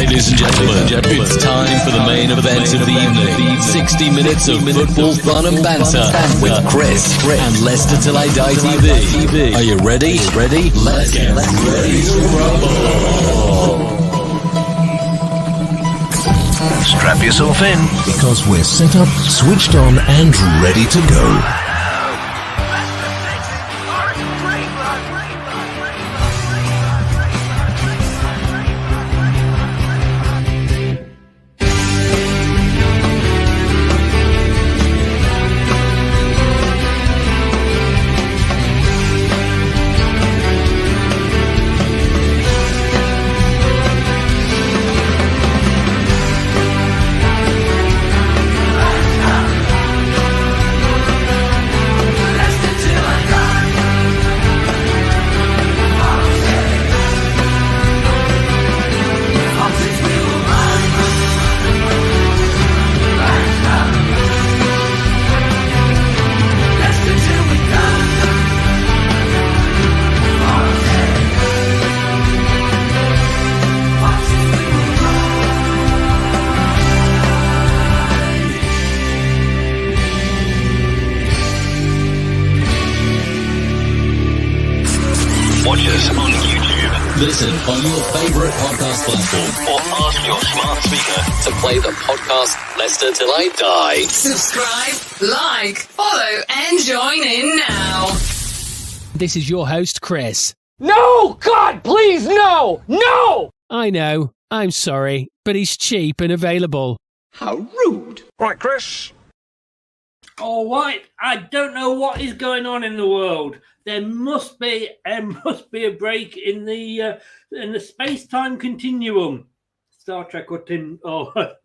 Ladies and gentlemen, it's time for the main event of the evening. 60 minutes of football fun and banter with Chris and Leicester Till I Die TV. Are you ready? Let's get ready to rumble. Strap yourself in, because we're set up, switched on and ready to go. Listen on your favourite podcast platform or ask your smart speaker to play the podcast Leicester Till I Die. Subscribe, like, follow and join in now. This is your host, Chris. No! God, please, no! No! I know, I'm sorry, but he's cheap and available. How rude. Right, Chris. All right, I don't know what is going on in the world. There must be a break in the space-time continuum. Star Trek or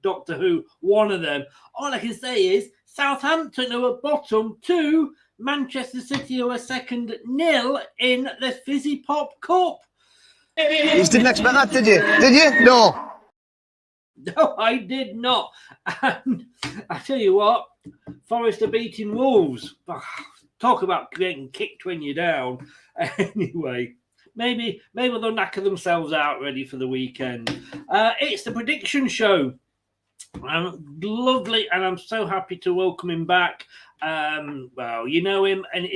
Doctor Who, one of them. All I can say is Southampton are at bottom to Manchester City who are 2-0 in the Fizzy Pop Cup. You didn't expect that, did you? Did you? No. No, I did not. And I tell you what, Forest are beating Wolves. Talk about getting kicked when you're down. Anyway, maybe they'll knacker themselves out ready for the weekend. It's the prediction show. Lovely, and I'm so happy to welcome him back. Well, you know him, and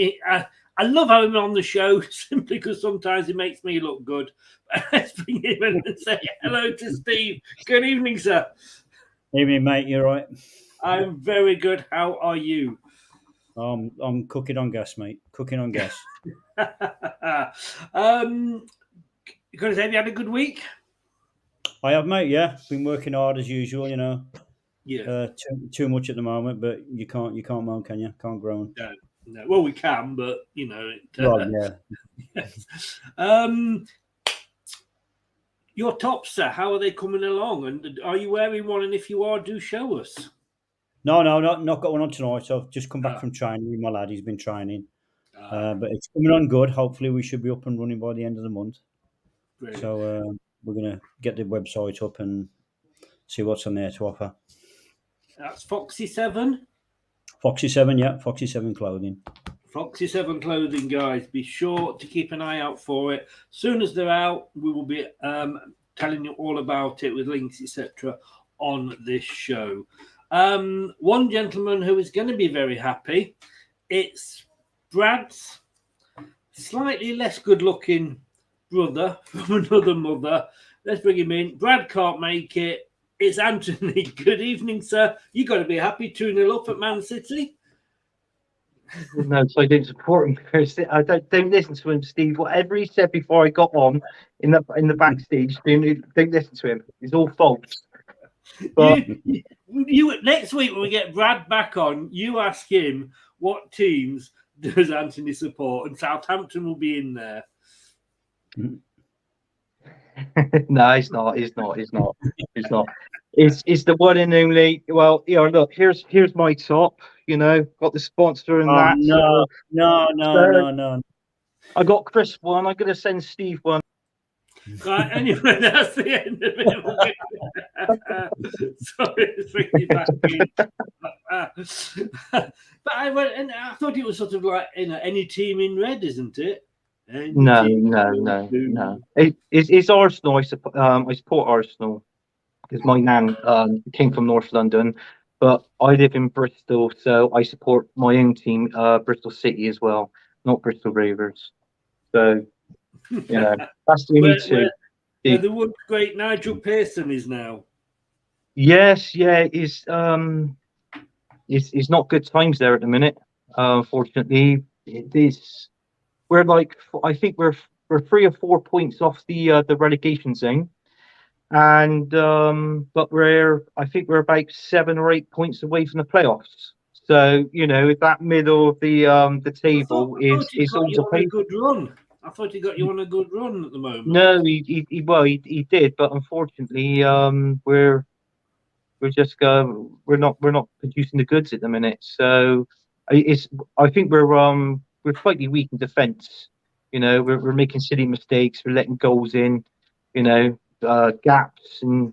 I love having him on the show simply because sometimes he makes me look good. Let's bring him in and say hello to Steve. Good evening, sir. Evening, mate. You all right? I'm very good. How are you? I'm cooking on gas, mate. Cooking on gas. Got to say, have you had a good week? I have, mate. Yeah, been working hard as usual. You know. Yeah. Too much at the moment, but you can't moan, can you? Can't groan. No. Well, we can, but you know. Yeah. Your tops, sir. How are they coming along? And are you wearing one? And if you are, do show us. No, not got one on tonight. I've just come back from training with my lad. He's been training, but it's coming on good. Hopefully, we should be up and running by the end of the month. Brilliant. So we're gonna get the website up and see what's on there to offer. That's Foxy 7. Foxy 7, yeah. Foxy 7 clothing. Foxy 7 clothing, guys. Be sure to keep an eye out for it. As soon as they're out, we will be telling you all about it with links, etc. on this show. One gentleman who is going to be very happy, it's Brad's slightly less good-looking brother from another mother. Let's bring him in. Brad can't make it. It's Anthony. Good evening, sir. You got to be happy 2-0 up at Man City. No, so I didn't support him because I don't listen to him, Steve. Whatever he said before I got on in the backstage, don't listen to him. It's all false. But you next week when we get Brad back on, you ask him what teams does Anthony support, and Southampton will be in there. No, it's not. It's not. It's the one and only. Well, look, here's my top. You know, got the sponsor and that. No. I got Chris one. I'm gonna send Steve one. Right, anyway, that's the end of it. Sorry to bring you back in. But I went, and I thought it was sort of like any team in red, isn't it? No. It's Arsenal. I support Arsenal. because my nan came from North London, but I live in Bristol, so I support my own team, Bristol City as well, not Bristol Ravers. So that's the only two. Where the once great Nigel Pearson is now. Yes, yeah, it's not good times there at the minute. Unfortunately, it is. We're like, I think we're 3 or 4 points off the relegation zone, and but I think we're about 7 or 8 points away from the playoffs. So that middle of the table is all to pay. Good run. I thought he got you on a good run at the moment. No, he did, but unfortunately, we're not producing the goods at the minute. So I think we're slightly weak in defence. We're making silly mistakes. We're letting goals in. Gaps, and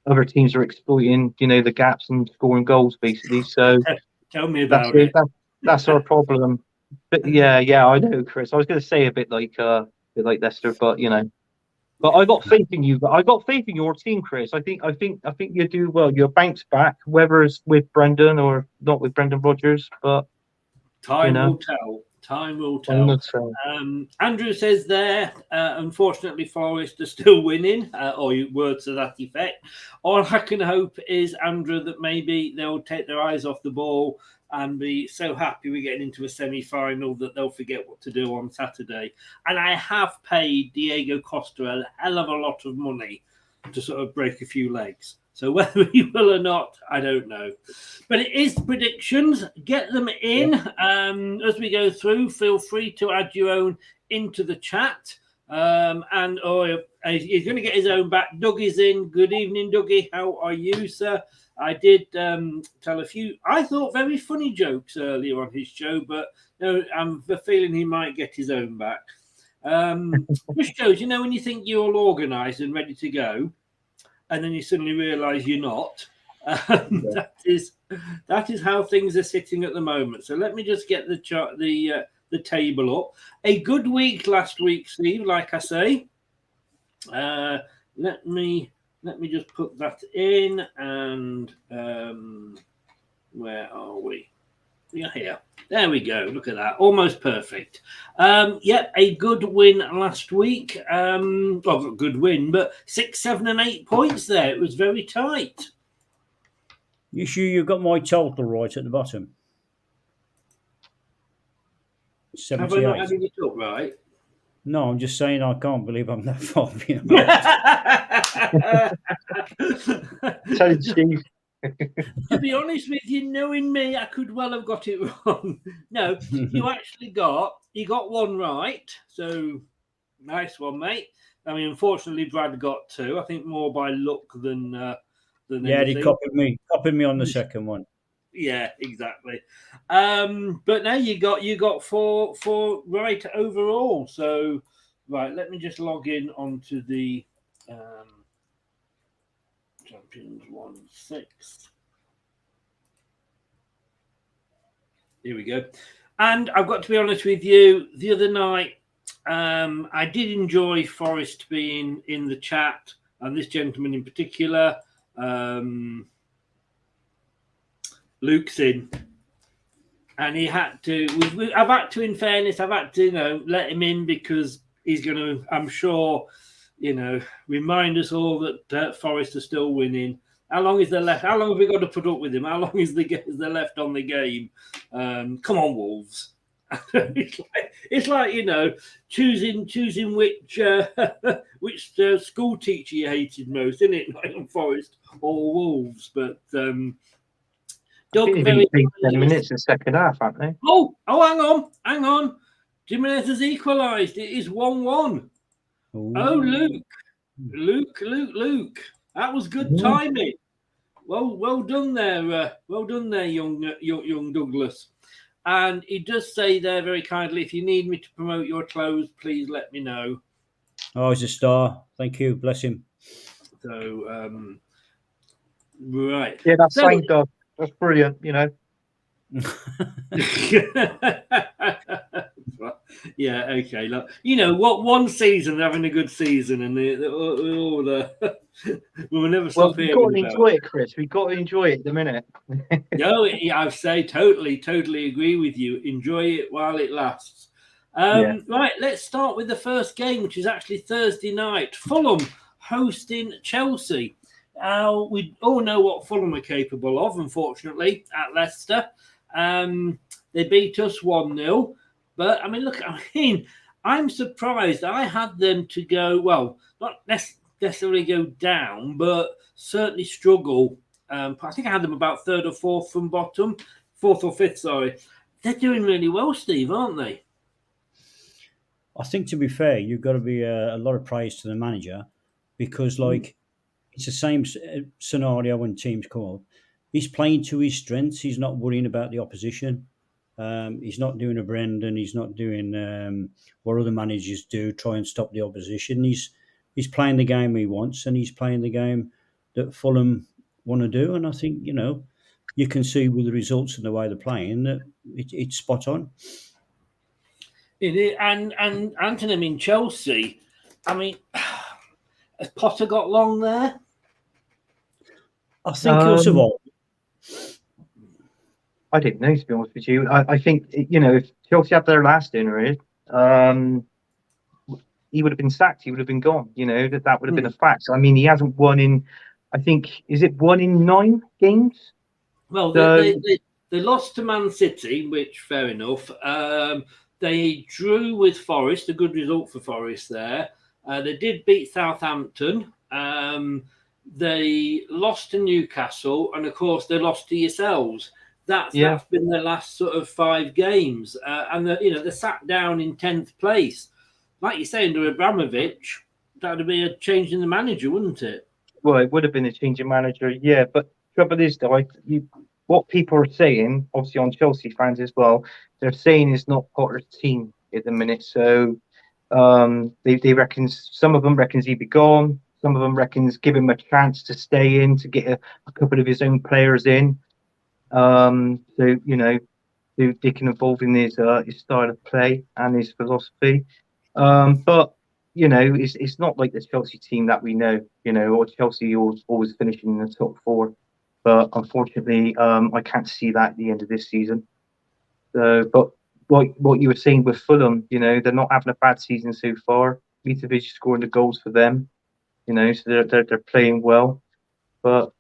other teams are exploiting the gaps and scoring goals basically. So tell me about it. That's our problem. But yeah, I know, Chris. I was going to say a bit like Leicester, but But I got faith in you. I got faith in your team, Chris. I think you do well. You'll bounce back, whether it's with Brendan or not with Brendan Rodgers. But time will tell. Time will tell. Andrew says there, unfortunately, Forest are still winning, or words to that effect. All I can hope is, Andrew, that maybe they'll take their eyes off the ball and be so happy we're getting into a semi-final that they'll forget what to do on Saturday. And I have paid Diego Costa a hell of a lot of money to sort of break a few legs. So whether he will or not, I don't know. But it is predictions. Get them in as we go through. Feel free to add your own into the chat. He's going to get his own back. Dougie's in. Good evening, Dougie. How are you, sir? I did tell a few, I thought, very funny jokes earlier on his show, but I'm feeling he might get his own back. Which shows, when you think you're all organised and ready to go, and then you suddenly realise you're not. That is how things are sitting at the moment. So let me just get the chart, the table up. A good week last week, Steve. Like I say, let me just put that in. And where are we? We are here. There we go. Look at that. Almost perfect. A good win last week. Well, a good win, but 6, 7, and 8 points there. It was very tight. You sure you got my total right at the bottom? 78. Have I not added it up right? No, I'm just saying I can't believe I'm that far behind. To be honest with you, knowing me, I could well have got it wrong. No, you got one right. So nice one, mate. I mean, unfortunately, Brad got 2. I think more by luck than anything. He copied me on the second one. Yeah, exactly. But now you got four right overall. So right, let me just log in onto the Champions 1-6. Here we go. And I've got to be honest with you, the other night I did enjoy Forrest being in the chat, and this gentleman in particular. Luke's in, and he had to. I've had to, in fairness, let him in because he's going to, I'm sure, remind us all that Forest are still winning. How long is there left? How long have we got to put up with him? How long is there left on the game? Come on, Wolves! it's like choosing which school teacher you hated most, isn't it? Not Forest or Wolves, but. Doug, 10 minutes in the second half, haven't they? Oh, hang on. Jimenez has equalised. It is 1-1. Ooh. Oh, Luke. That was good timing. Well done there. Well done there, young Douglas. And he does say there very kindly, if you need me to promote your clothes, please let me know. Oh, he's a star. Thank you. Bless him. So, right. Yeah, that's fine, Doug. That's brilliant, Yeah, okay. Look, you know what? One season having a good season, and we will never stop we've hearing got to about enjoy it, Chris. We've got to enjoy it the minute. No, I say totally agree with you. Enjoy it while it lasts. Right, let's start with the first game, which is actually Thursday night. Fulham hosting Chelsea. We all know what Fulham are capable of, unfortunately, at Leicester. They beat us 1-0. But, I'm surprised. I had them to go, well, not necessarily go down, but certainly struggle. I think I had them about third or fourth from bottom. Fourth or fifth, sorry. They're doing really well, Steve, aren't they? I think, to be fair, you've got to be a lot of praise to the manager because, it's the same scenario when teams come up. He's playing to his strengths. He's not worrying about the opposition. He's not doing a Brendan. He's not doing what other managers do, try and stop the opposition. He's playing the game he wants, and he's playing the game that Fulham want to do. And I think, you can see with the results and the way they're playing that it's spot on. And Anthony, Chelsea, has Potter got long there? I think he'll survive. I didn't know, to be honest with you. I think, if Chelsea had their last owner, he would have been sacked. He would have been gone. That would have been a fact. He hasn't won in, I think, is it 1 in 9 games? Well, they lost to Man City, which fair enough. They drew with Forest, a good result for Forest there. They did beat Southampton. They lost to Newcastle, and of course they lost to yourselves. That's been their last sort of 5 games, and they're sat down in 10th place. Like you say, under Abramovich, that would be a change in the manager, wouldn't it? Well, it would have been a change in manager, yeah. But trouble is, though, what people are saying, obviously on Chelsea fans as well, they're saying it's not Potter's team at the minute. So they reckon, some of them reckons he'd be gone. Some of them reckons give him a chance to stay in, to get a couple of his own players in. So, they can evolve in his style of play and his philosophy. But, it's not like the Chelsea team that we know, or Chelsea always finishing in the top 4. But unfortunately, I can't see that at the end of this season. So, but what you were saying with Fulham, they're not having a bad season so far. Mitrovic scoring the goals for them, so they're playing well. But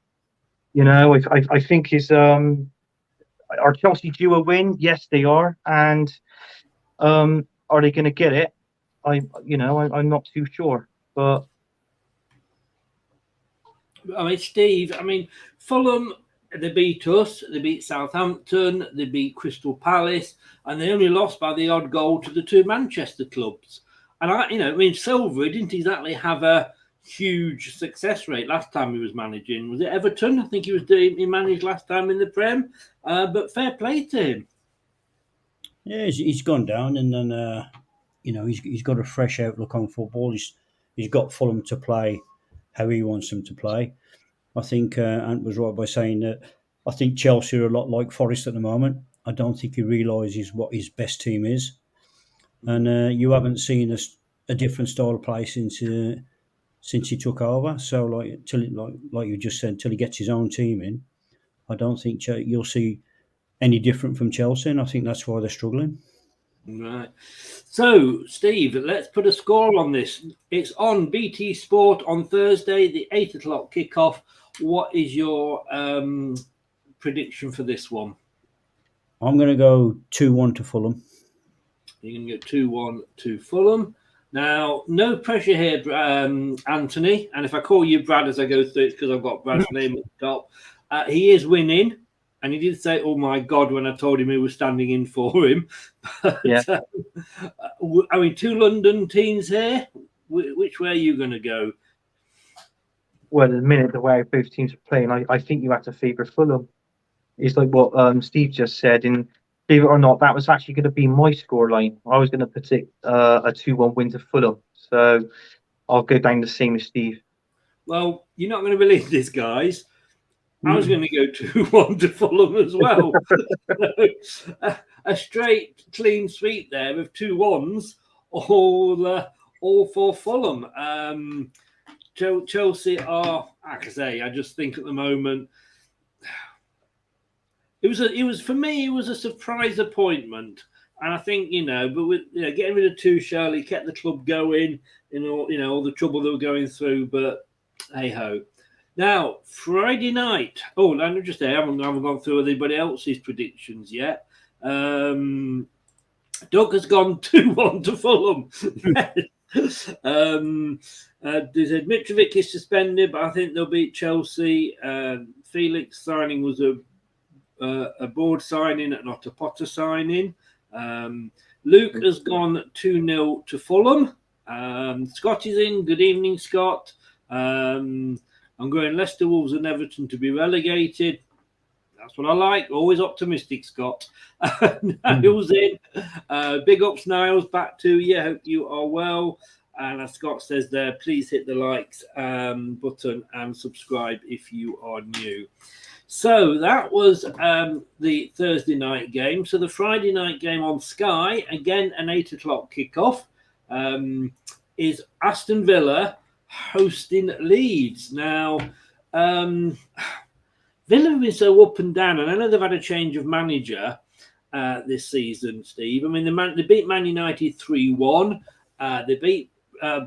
I think are Chelsea due a win? Yes, they are. And are they going to get it? I'm not too sure. But Steve, Fulham, they beat us, they beat Southampton, they beat Crystal Palace, and they only lost by the odd goal to the 2 Manchester clubs. And Silva didn't exactly have a huge success rate last time he was managing. Was it Everton? I think he managed last time in the Prem. But fair play to him. Yeah, he's gone down, and then he's got a fresh outlook on football. He's got Fulham to play how he wants them to play. I think Ant was right by saying that I think Chelsea are a lot like Forest at the moment. I don't think he realises what his best team is. And you haven't seen a different style of play since he took over. So, like you just said, until he gets his own team in, I don't think you'll see any different from Chelsea, and I think that's why they're struggling. Right. So, Steve, let's put a score on this. It's on BT Sport on Thursday, the 8 o'clock kickoff. What is your prediction for this one? I'm going to go 2-1 to Fulham. You're going to go 2-1 to Fulham. Now, no pressure here, Anthony. And if I call you Brad as I go through, it's because I've got Brad's name at the top. He is winning. And he did say, "Oh my God," when I told him he was standing in for him. But, yeah. 2 London teams here. Which way are you going to go? Well, the minute the way both teams are playing, I think you have to favour Fulham. It's like what Steve just said. And believe it or not, that was actually going to be my scoreline. I was going to predict a 2-1 win to Fulham. So I'll go down the same as Steve. Well, you're not going to believe this, guys. I was going to go 2-1 to Fulham as well. a straight clean sweep there with 2-1s, all for Fulham. Chelsea are, like I say, I just think at the moment it was for me, it was a surprise appointment. And I think, but with getting rid of Tuchel, kept the club going in all the trouble they were going through. But hey ho. Now Friday night. Oh, let me just say I haven't gone through anybody else's predictions yet. Doug has gone 2-1 to Fulham. They said Mitrovic is suspended, but I think they'll beat Chelsea. Felix signing was a board signing, not a Potter signing. Luke has gone 2-0 to Fulham. Scott is in. Good evening, Scott. I'm going Leicester, Wolves and Everton to be relegated. That's what I like. Always optimistic, Scott. Niles in. Big ups, Niles. Back to you. Hope you are well. And as Scott says there, please hit the likes button and subscribe if you are new. So that was the Thursday night game. So the Friday night game on Sky, again an 8 o'clock kickoff, is Aston Villa hosting Leeds. Now, Villa have been so up and down, and I know they've had a change of manager this season, Steve. I mean, they beat Man United 3-1. They beat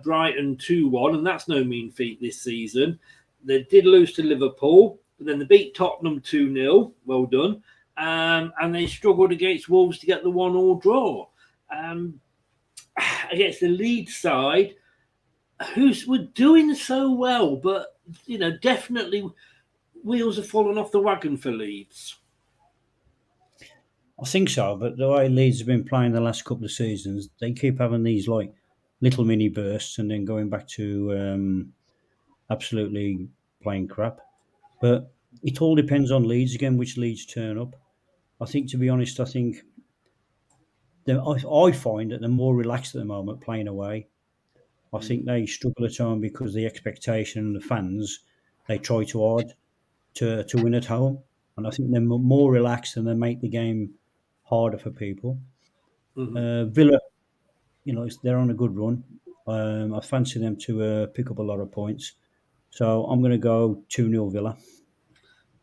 Brighton 2-1, and that's no mean feat this season. They did lose to Liverpool. But then they beat Tottenham 2-0. Well done. And they struggled against Wolves to get the 1-1 draw. Against the Leeds side, who were doing so well, but, definitely wheels have fallen off the wagon for Leeds. I think so, but the way Leeds have been playing the last couple of seasons, they keep having these little mini bursts and then going back to absolutely playing crap. But it all depends on Leeds again, which Leeds turn up. I think, to be honest, I find that they're more relaxed at the moment playing away. I think they struggle at home because the expectation and the fans, they try too hard to win at home. And I think they're more relaxed and they make the game harder for people. Mm-hmm. Villa, they're on a good run. I fancy them to pick up a lot of points. So I'm going to go 2-0 Villa.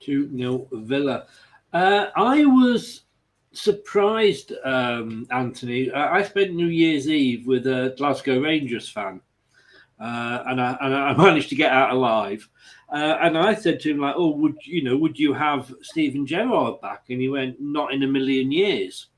2-0 Villa. I was surprised, Anthony. I spent New Year's Eve with a Glasgow Rangers fan, and I managed to get out alive. And I said to him, like, "Oh, would you have Steven Gerrard back?" And he went, "Not in a million years."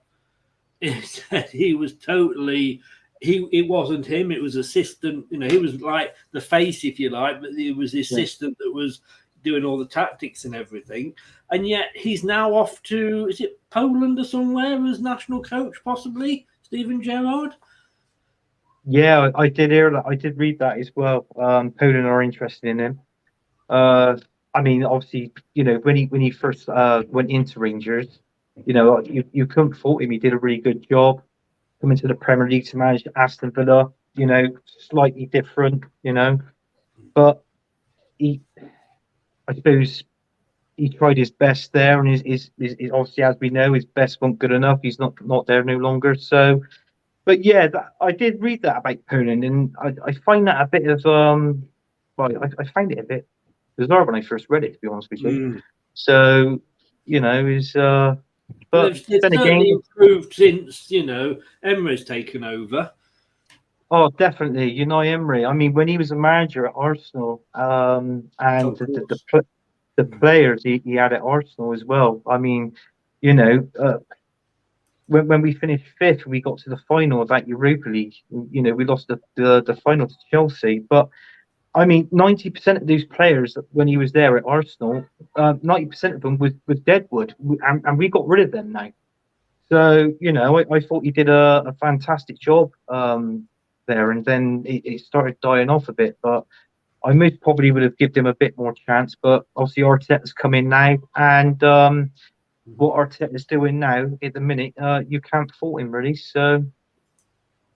He said he was totally. It wasn't him. It was assistant. He was like the face, if you like, but it was the assistant that was doing all the tactics and everything. And yet he's now off to, is it Poland or somewhere as national coach, possibly, Steven Gerrard? Yeah, I did hear that. I did read that as well. Poland are interested in him. I mean, obviously, when he first went into Rangers, you couldn't fault him. He did a really good job coming to the Premier League to manage Aston Villa. Slightly different. But I suppose he tried his best there, and is obviously, as we know, his best wasn't good enough. He's not there no longer. So, but yeah, I did read that about Poland, and I find that a bit of I find it a bit bizarre when I first read it, to be honest with you. So, but it's then certainly again, improved since Emery's taken over. Oh, definitely. Unai Emery. I mean, when he was a manager at Arsenal, and the players he had at Arsenal as well. I mean, when we finished fifth, we got to the final of that Europa League. We lost the final to Chelsea. But I mean, 90% of those players when he was there at Arsenal, 90% of them was Deadwood, and we got rid of them now. So I thought he did a fantastic job there, and then it started dying off a bit. But I most probably would have given him a bit more chance. But obviously Arteta's come in now, and what Arteta's doing now at the minute, you can't fault him really. So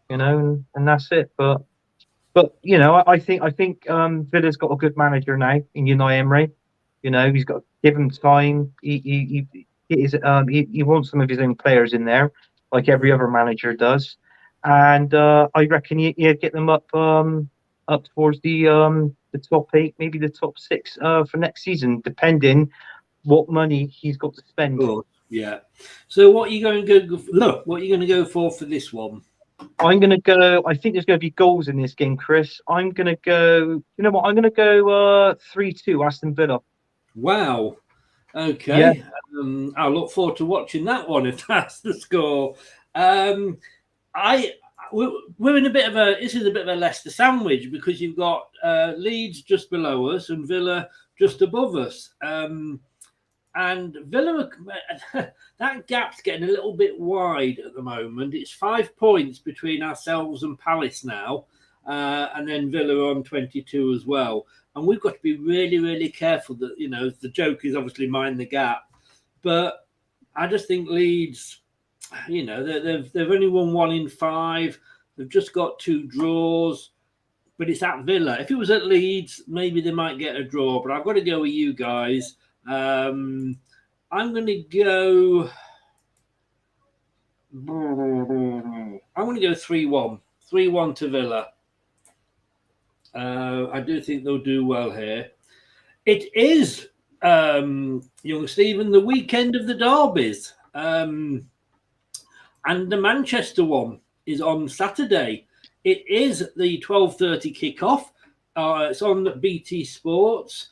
and that's it. But I think Villa's got a good manager now in Unai Emery. He's got to give him time. He he wants some of his own players in there, like every other manager does, and I reckon he'll get them up towards the top 8, maybe the top 6 for next season, depending what money he's got to spend. Yeah. So what are you going to go? Look, what are you going to go for this one? I'm going to go. I think there's going to be goals in this game, Chris. I'm going to go. You know what? I'm going to go 3-2 Aston Villa. Wow. Okay. Yeah. I look forward to watching that one if that's the score. We're in a bit of a. This is a bit of a Leicester sandwich because you've got Leeds just below us and Villa just above us. And Villa, that gap's getting a little bit wide at the moment. It's 5 points between ourselves and Palace now, and then Villa on 22 as well. And we've got to be really, really careful that, the joke is obviously mind the gap. But I just think Leeds, they've only won 1 in 5. They've just got 2 draws. But it's at Villa. If it was at Leeds, maybe they might get a draw. But I've got to go with you guys. I'm going to go 3-1. 3-1 to Villa. I do think they'll do well here. It is, young Stephen, the weekend of the derbies. And the Manchester one is on Saturday. It is the 12:30 kickoff. It's on BT Sports.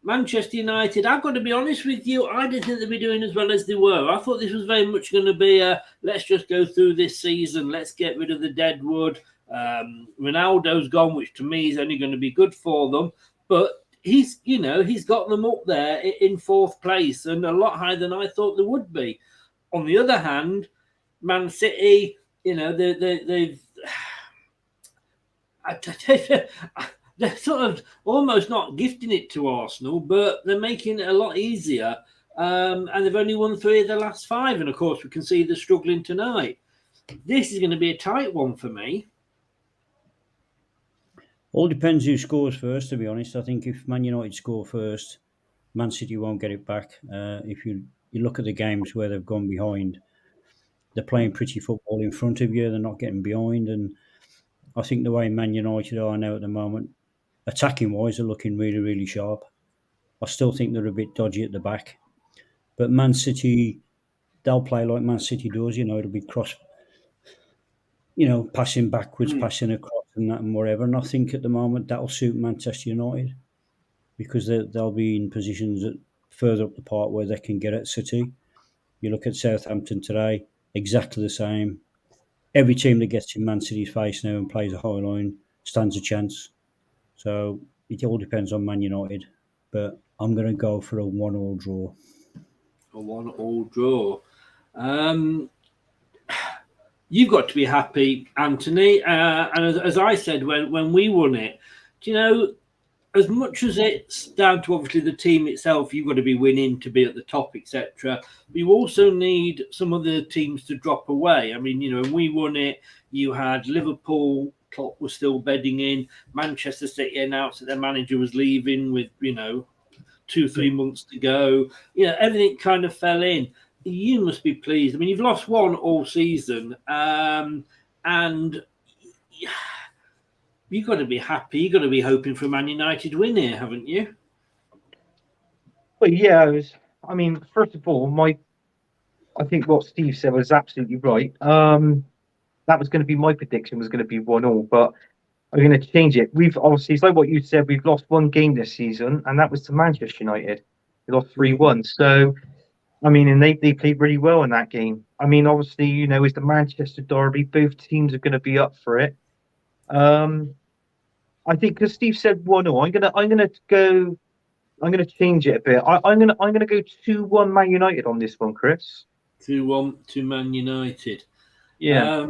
Manchester United, I've got to be honest with you, I didn't think they'd be doing as well as they were. I thought this was very much going to be let's just go through this season. Let's get rid of the deadwood. Ronaldo's gone, which to me is only going to be good for them. But he's got them up there in 4th place and a lot higher than I thought they would be. On the other hand, Man City, they've... They're sort of almost not gifting it to Arsenal, but they're making it a lot easier. And they've only won 3 of the last 5. And, of course, we can see they're struggling tonight. This is going to be a tight one for me. All depends who scores first, to be honest. I think if Man United score first, Man City won't get it back. If you look at the games where they've gone behind, they're playing pretty football in front of you. They're not getting behind. And I think the way Man United are now at the moment, attacking-wise, they're looking really, really sharp. I still think they're a bit dodgy at the back. But Man City, they'll play like Man City does. It'll be cross, passing backwards, passing across and that and whatever. And I think at the moment that'll suit Manchester United because they'll be in positions further up the park where they can get at City. You look at Southampton today, exactly the same. Every team that gets in Man City's face now and plays a high line stands a chance. So it all depends on Man United. But I'm going to go for a 1-1 draw. A 1-1 draw. You've got to be happy, Anthony. And as I said when we won it, as much as it's down to obviously the team itself, you've got to be winning to be at the top, etc. But you also need some of the teams to drop away. I mean, when we won it, you had Liverpool. Klopp was still bedding in. Manchester City announced that their manager was leaving with 2-3 months to go. Everything kind of fell in. You must be pleased. I mean, you've lost 1 all season, and you've got to be happy. You've got to be hoping for a Man United win here, haven't you? Well, yeah. First of all, I think what Steve said was absolutely right. That was going to be my prediction, was going to be 1-1, but I'm going to change it. We've obviously, it's like what you said, we've lost 1 game this season, and that was to Manchester United. We lost 3-1. So, and they played really well in that game. Obviously, it's the Manchester derby. Both teams are going to be up for it. I think because Steve said 1-0, I'm gonna change it a bit. I'm gonna go 2-1 Man United on this one, Chris. 2-1 to Man United. Yeah.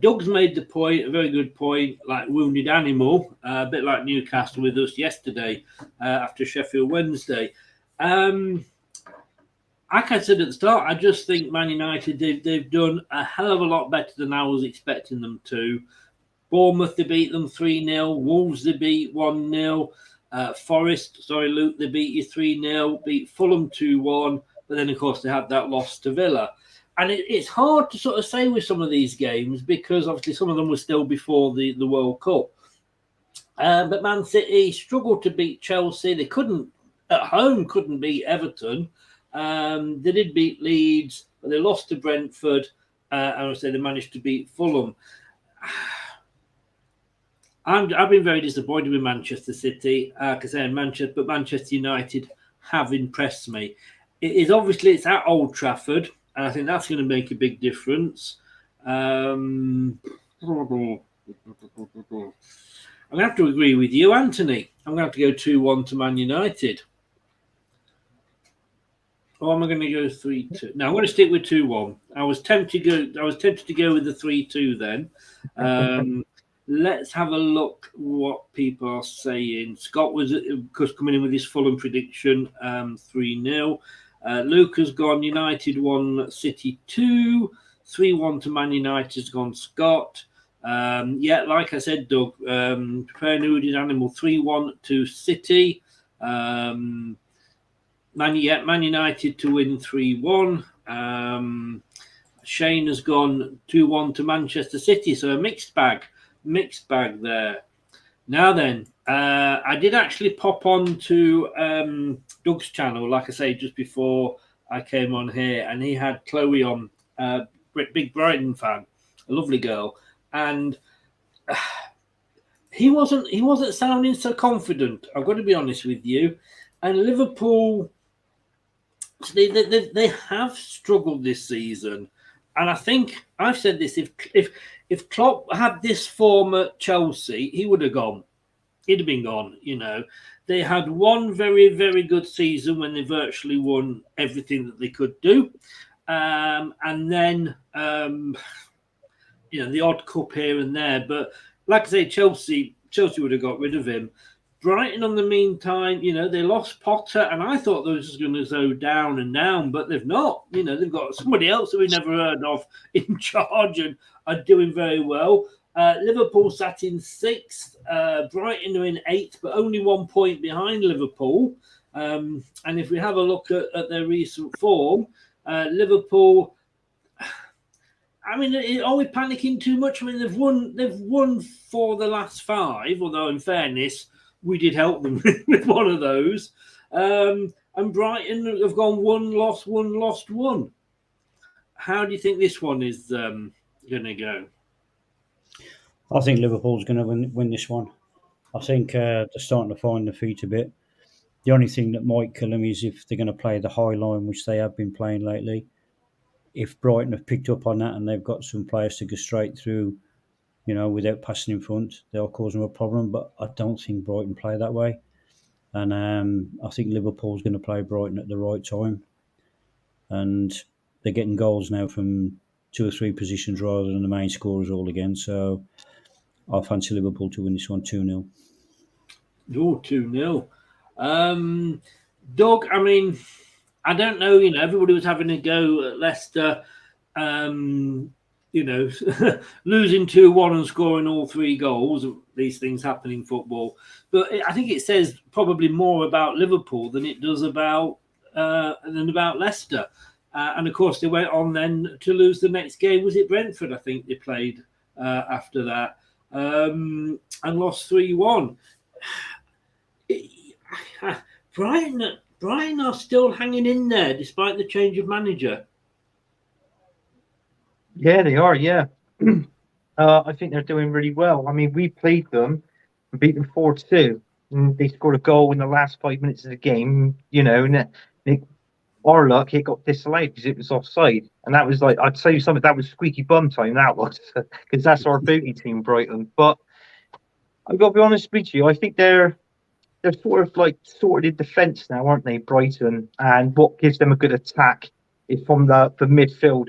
Doug's made the point, a very good point, like wounded animal, a bit like Newcastle with us yesterday after Sheffield Wednesday. Like I said at the start, I just think Man United, they've done a hell of a lot better than I was expecting them to. Bournemouth, they beat them 3-0. Wolves, they beat 1-0. Forest, Luke, they beat you 3-0. Beat Fulham 2-1. but then of course they had that loss to Villa. And it's hard to sort of say with some of these games because obviously some of them were still before the World Cup. But Man City struggled to beat Chelsea. They couldn't beat Everton. They did beat Leeds, but they lost to Brentford. And I would say they managed to beat Fulham. I've been very disappointed with Manchester City because they're in Manchester, but Manchester United have impressed me. It's at Old Trafford, and I think that's going to make a big difference. I'm going to have to agree with you, Anthony. I'm going to have to go 2-1 to Man United. Or am I going to go 3-2? No, I'm going to stick with 2-1. I was tempted to go with the 3-2 then. Let's have a look what people are saying. Scott was, of course, coming in with his Fulham prediction, 3-0. Luke has gone United 1, City 2. 3-1 to Man United has gone Scott. Like I said, Doug, Prepare Nooded Animal 3-1 to City. Man United to win 3-1. Shane has gone 2-1 to Manchester City, so a mixed bag there. Now then, I did actually pop on to Doug's channel, like I say, just before I came on here, and he had Chloe on, big Brighton fan, a lovely girl, and he wasn't sounding so confident. I've got to be honest with you. And Liverpool, they have struggled this season, and I think I've said this: if Klopp had this form at Chelsea, he would have gone. He'd have been gone. You know, they had one very, very good season when they virtually won everything that they could do, and then the odd cup here and there. But like I say, Chelsea would have got rid of him. Brighton, on the meantime, they lost Potter, and I thought they were just going to go down and down, but they've not. They've got somebody else that we never heard of in charge and are doing very well. Liverpool sat in 6th. Brighton are in 8th, but only 1 point behind Liverpool. And if we have a look at their recent form, Liverpool, are we panicking too much? They've won 4 the last 5, although in fairness, we did help them with one of those. And Brighton have gone 1 loss, 1 lost, 1. How do you think this one is going to go? I think Liverpool's going to win this one. I think they're starting to find their feet a bit. The only thing that might kill them is if they're going to play the high line, which they have been playing lately. If Brighton have picked up on that and they've got some players to go straight through, without passing in front, they'll cause them a problem. But I don't think Brighton play that way. And I think Liverpool's going to play Brighton at the right time. And they're getting goals now from 2 or 3 positions rather than the main scorers all again. So I fancy Liverpool to win this one 2-0. Oh, 2-0. Doug, I don't know, everybody was having a go at Leicester, losing 2-1 and scoring all 3 goals. These things happen in football. But I think it says probably more about Liverpool than it does about Leicester. And of course, they went on then to lose the next game. Was it Brentford? I think they played after that and lost 3-1. Brighton are still hanging in there despite the change of manager. Yeah, they are. Yeah, I think they're doing really well. We played them and beat them 4-2. And they scored a goal in the last 5 minutes of the game. And our luck, it got disallowed because it was offside. And that was I'd tell you something, that was squeaky bum time, that was, because that's our booty team, Brighton. But I've got to be honest with you, I think they're sort of sorted in defence now, aren't they, Brighton? And what gives them a good attack is from the midfield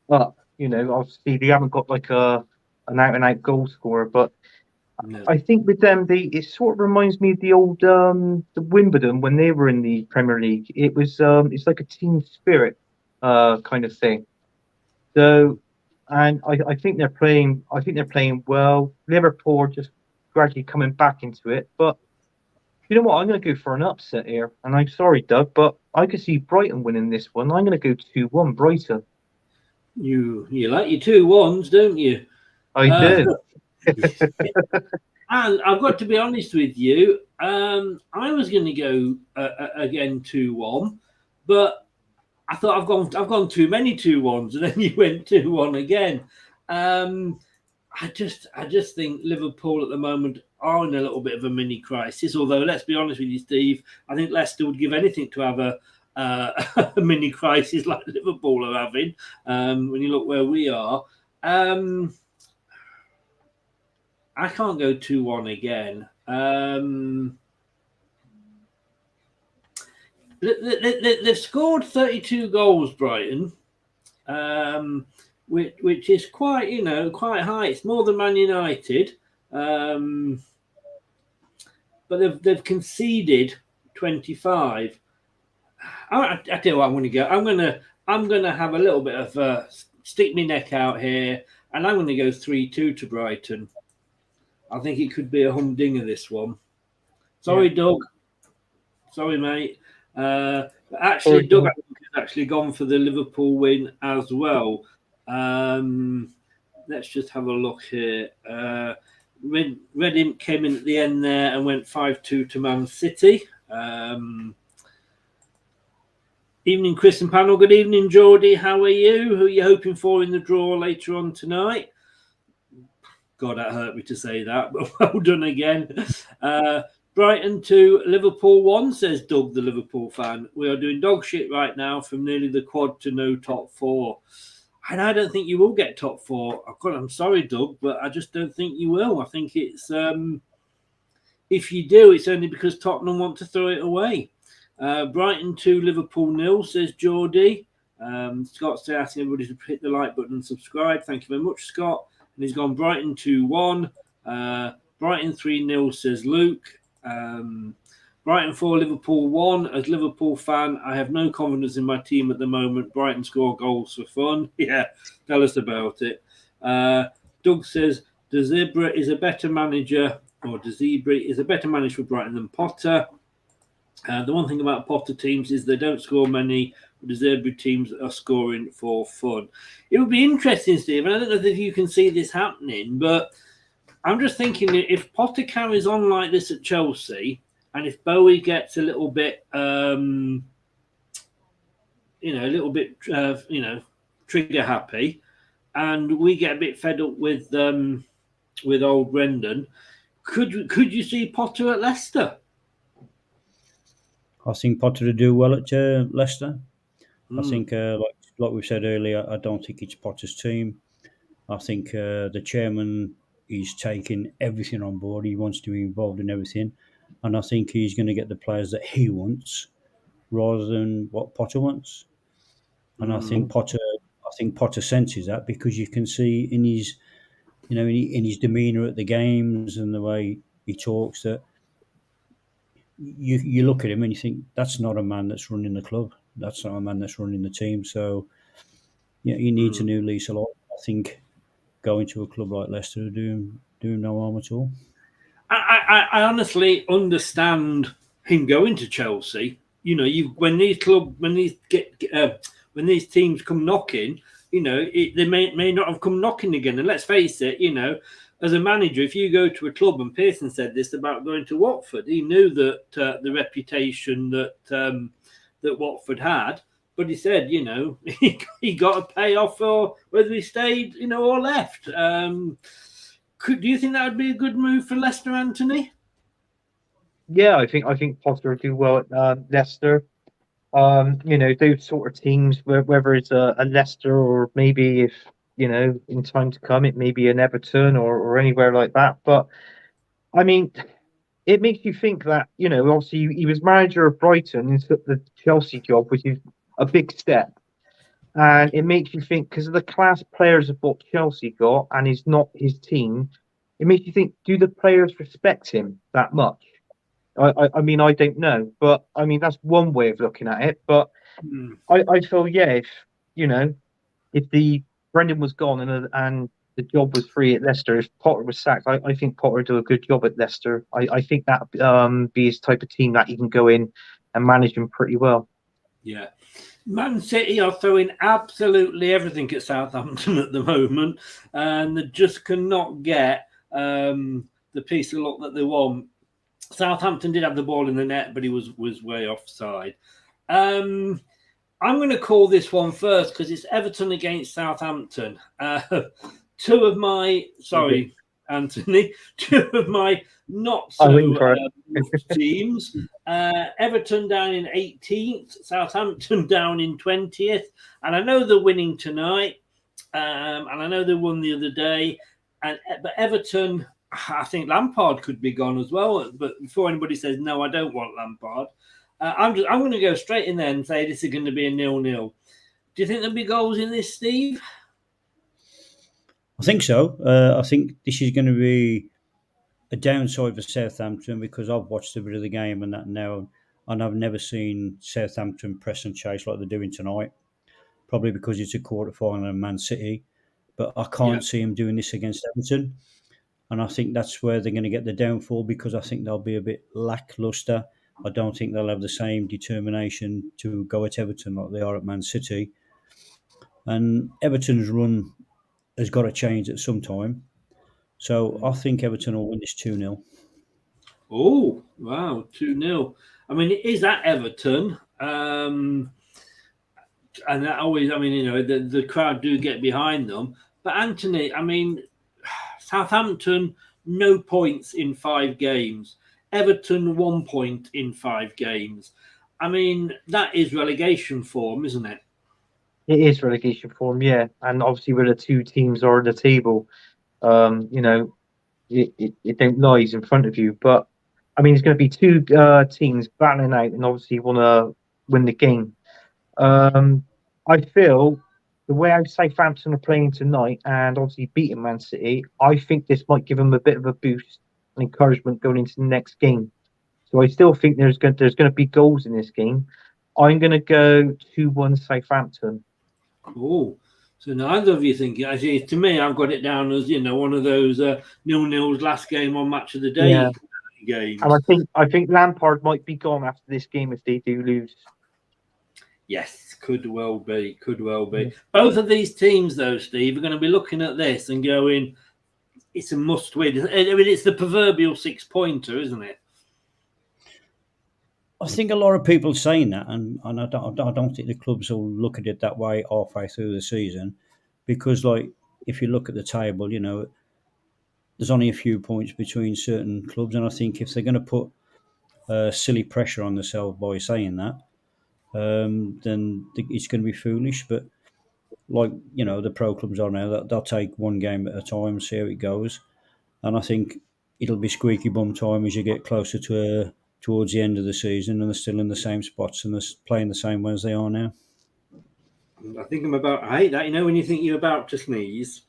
up. Obviously they haven't got an out-and-out goal scorer, but no. I think with them, it sort of reminds me of the old the Wimbledon when they were in the Premier League. It was it's like a team spirit kind of thing. So, and I think they're playing. I think they're playing well. Liverpool are just gradually coming back into it, but You know what? I'm going to go for an upset here. And I'm sorry, Doug, but I could see Brighton winning this one. I'm going to go 2-1 Brighton. You like your 2-1s, don't you? I do. And I've got to be honest with you. I was going to go again 2-1, but I thought I've gone too many 2-1s, and then you went 2-1 again. I just think Liverpool at the moment are in a little bit of a mini crisis. Although, let's be honest with you, Steve, I think Leicester would give anything to have a mini crisis like Liverpool are having. When you look where we are, I can't go 2-1 again. They've scored 32 goals, Brighton, which is quite high. It's more than Man United, but they've conceded 25. I tell you what, I'm going to go. I'm going to have a little bit of stick my neck out here, and I'm going to go 3-2 to Brighton. I think it could be a humdinger, this one. Sorry, Doug. Sorry, mate. But actually, Doug has actually gone for the Liverpool win as well. Let's just have a look here. Reading came in at the end there and went 5-2 to Man City. Evening, Chris and panel. Good evening, Geordie. How are you? Who are you hoping for in the draw later on tonight? God, that hurt me to say that, but well done again. Brighton 2, Liverpool 1, says Doug, the Liverpool fan. We are doing dog shit right now from nearly the quad to no top 4. And I don't think you will get top 4. I'm sorry, Doug, but I just don't think you will. I think it's, if you do, it's only because Tottenham want to throw it away. Brighton 2, Liverpool 0, says Geordie. Scott's asking everybody to hit the like button and subscribe. Thank you very much, Scott. And he's gone Brighton 2-1. Brighton 3-0, says Luke. Brighton 4, Liverpool 1. As Liverpool fan, I have no confidence in my team at the moment. Brighton score goals for fun. Yeah, tell us about it. Doug says, De Zerbi is a better manager for Brighton than Potter. The one thing about Potter teams is they don't score many. The Zerbi teams are scoring for fun. It would be interesting, Stephen. I don't know if you can see this happening, but I'm just thinking if Potter carries on like this at Chelsea, and if Bowie gets a little bit, trigger happy, and we get a bit fed up with old Brendan, could you see Potter at Leicester? I think Potter will do well at Leicester. I think, like we said earlier, I don't think it's Potter's team. I think the chairman is taking everything on board. He wants to be involved in everything. And I think he's going to get the players that he wants rather than what Potter wants. And I think Potter senses that, because you can see in his, in his demeanour at the games and the way he talks, that you look at him and you think, that's not a man that's running the club. That's not a man that's running the team. So, yeah, he needs a new lease of life. I think going to a club like Leicester will do him no harm at all. I honestly understand him going to Chelsea. When these teams come knocking, they may not have come knocking again. And let's face it, as a manager, if you go to a club, and Pearson said this about going to Watford, he knew that the reputation that Watford had, but he said, he got a payoff for whether he stayed, or left. Do you think that would be a good move for Leicester, Anthony? Yeah, I think Potter will do well at Leicester. Those sort of teams, whether it's a Leicester or maybe if, in time to come, it may be an Everton or anywhere like that. But, I mean, it makes you think that, obviously he was manager of Brighton and took the Chelsea job, which is a big step. And it makes you think, because of the class players of what Chelsea got and is not his team, it makes you think, do the players respect him that much? I mean, I don't know. But, I mean, that's one way of looking at it. But I feel, if the Brendan was gone and the job was free at Leicester. If Potter was sacked, I think Potter would do a good job at Leicester. I think that be his type of team that he can go in and manage them pretty well. Yeah. Man City are throwing absolutely everything at Southampton at the moment, and they just cannot get the piece of luck that they want. Southampton did have the ball in the net, but he was way offside. I'm going to call this one first because it's Everton against Southampton. Two of my not so teams. Everton down in 18th, Southampton down in 20th. And I know they're winning tonight. And I know they won the other day. But Everton, I think Lampard could be gone as well. But before anybody says, no, I don't want Lampard, I'm going to go straight in there and say this is going to be a 0-0. Do you think there'll be goals in this, Steve? I think so. I think this is going to be a downside for Southampton because I've watched a bit of the game and that now, and I've never seen Southampton press and chase like they're doing tonight. Probably because it's a quarter-final in Man City, but I can't see them doing this against Everton. And I think that's where they're going to get the downfall because I think they'll be a bit lacklustre. I don't think they'll have the same determination to go at Everton like they are at Man City. And Everton's run has got to change at some time. So I think Everton will win this 2-0. Oh, wow, 2-0. I mean, it is at Everton. And that always, I mean, you know, the crowd do get behind them. But Anthony, I mean, Southampton, no points in 5 games. Everton, 1 point in 5 games. I mean, that is relegation form, isn't it? It is relegation form, yeah. And obviously, where the two teams are on the table, you know, it don't lies in front of you. But I mean, it's going to be two teams battling out, and obviously want to win the game. I feel the way how Southampton are playing tonight, and obviously beating Man City, I think this might give them a bit of a boost and encouragement going into the next game. So I still think there's going to be goals in this game. I'm going to go 2-1 Southampton. Oh, so neither of you think actually? To me, I've got it down as one of those 0-0s last game on Match of the Day games. And I think Lampard might be gone after this game if they do lose. Yes, could well be. Yeah. Both of these teams, though, Steve, are going to be looking at this and going, "It's a must-win." I mean, it's the proverbial 6-pointer, isn't it? I think a lot of people saying that, and I don't think the clubs will look at it that way halfway through the season, because like if you look at the table, there's only a few points between certain clubs, and I think if they're going to put silly pressure on themselves by saying that, then it's going to be foolish. But like the pro clubs are now, they'll take one game at a time, see how it goes, and I think it'll be squeaky bum time as you get closer towards the end of the season, and they're still in the same spots and they're playing the same way as they are now. I hate that. When you think you're about to sneeze,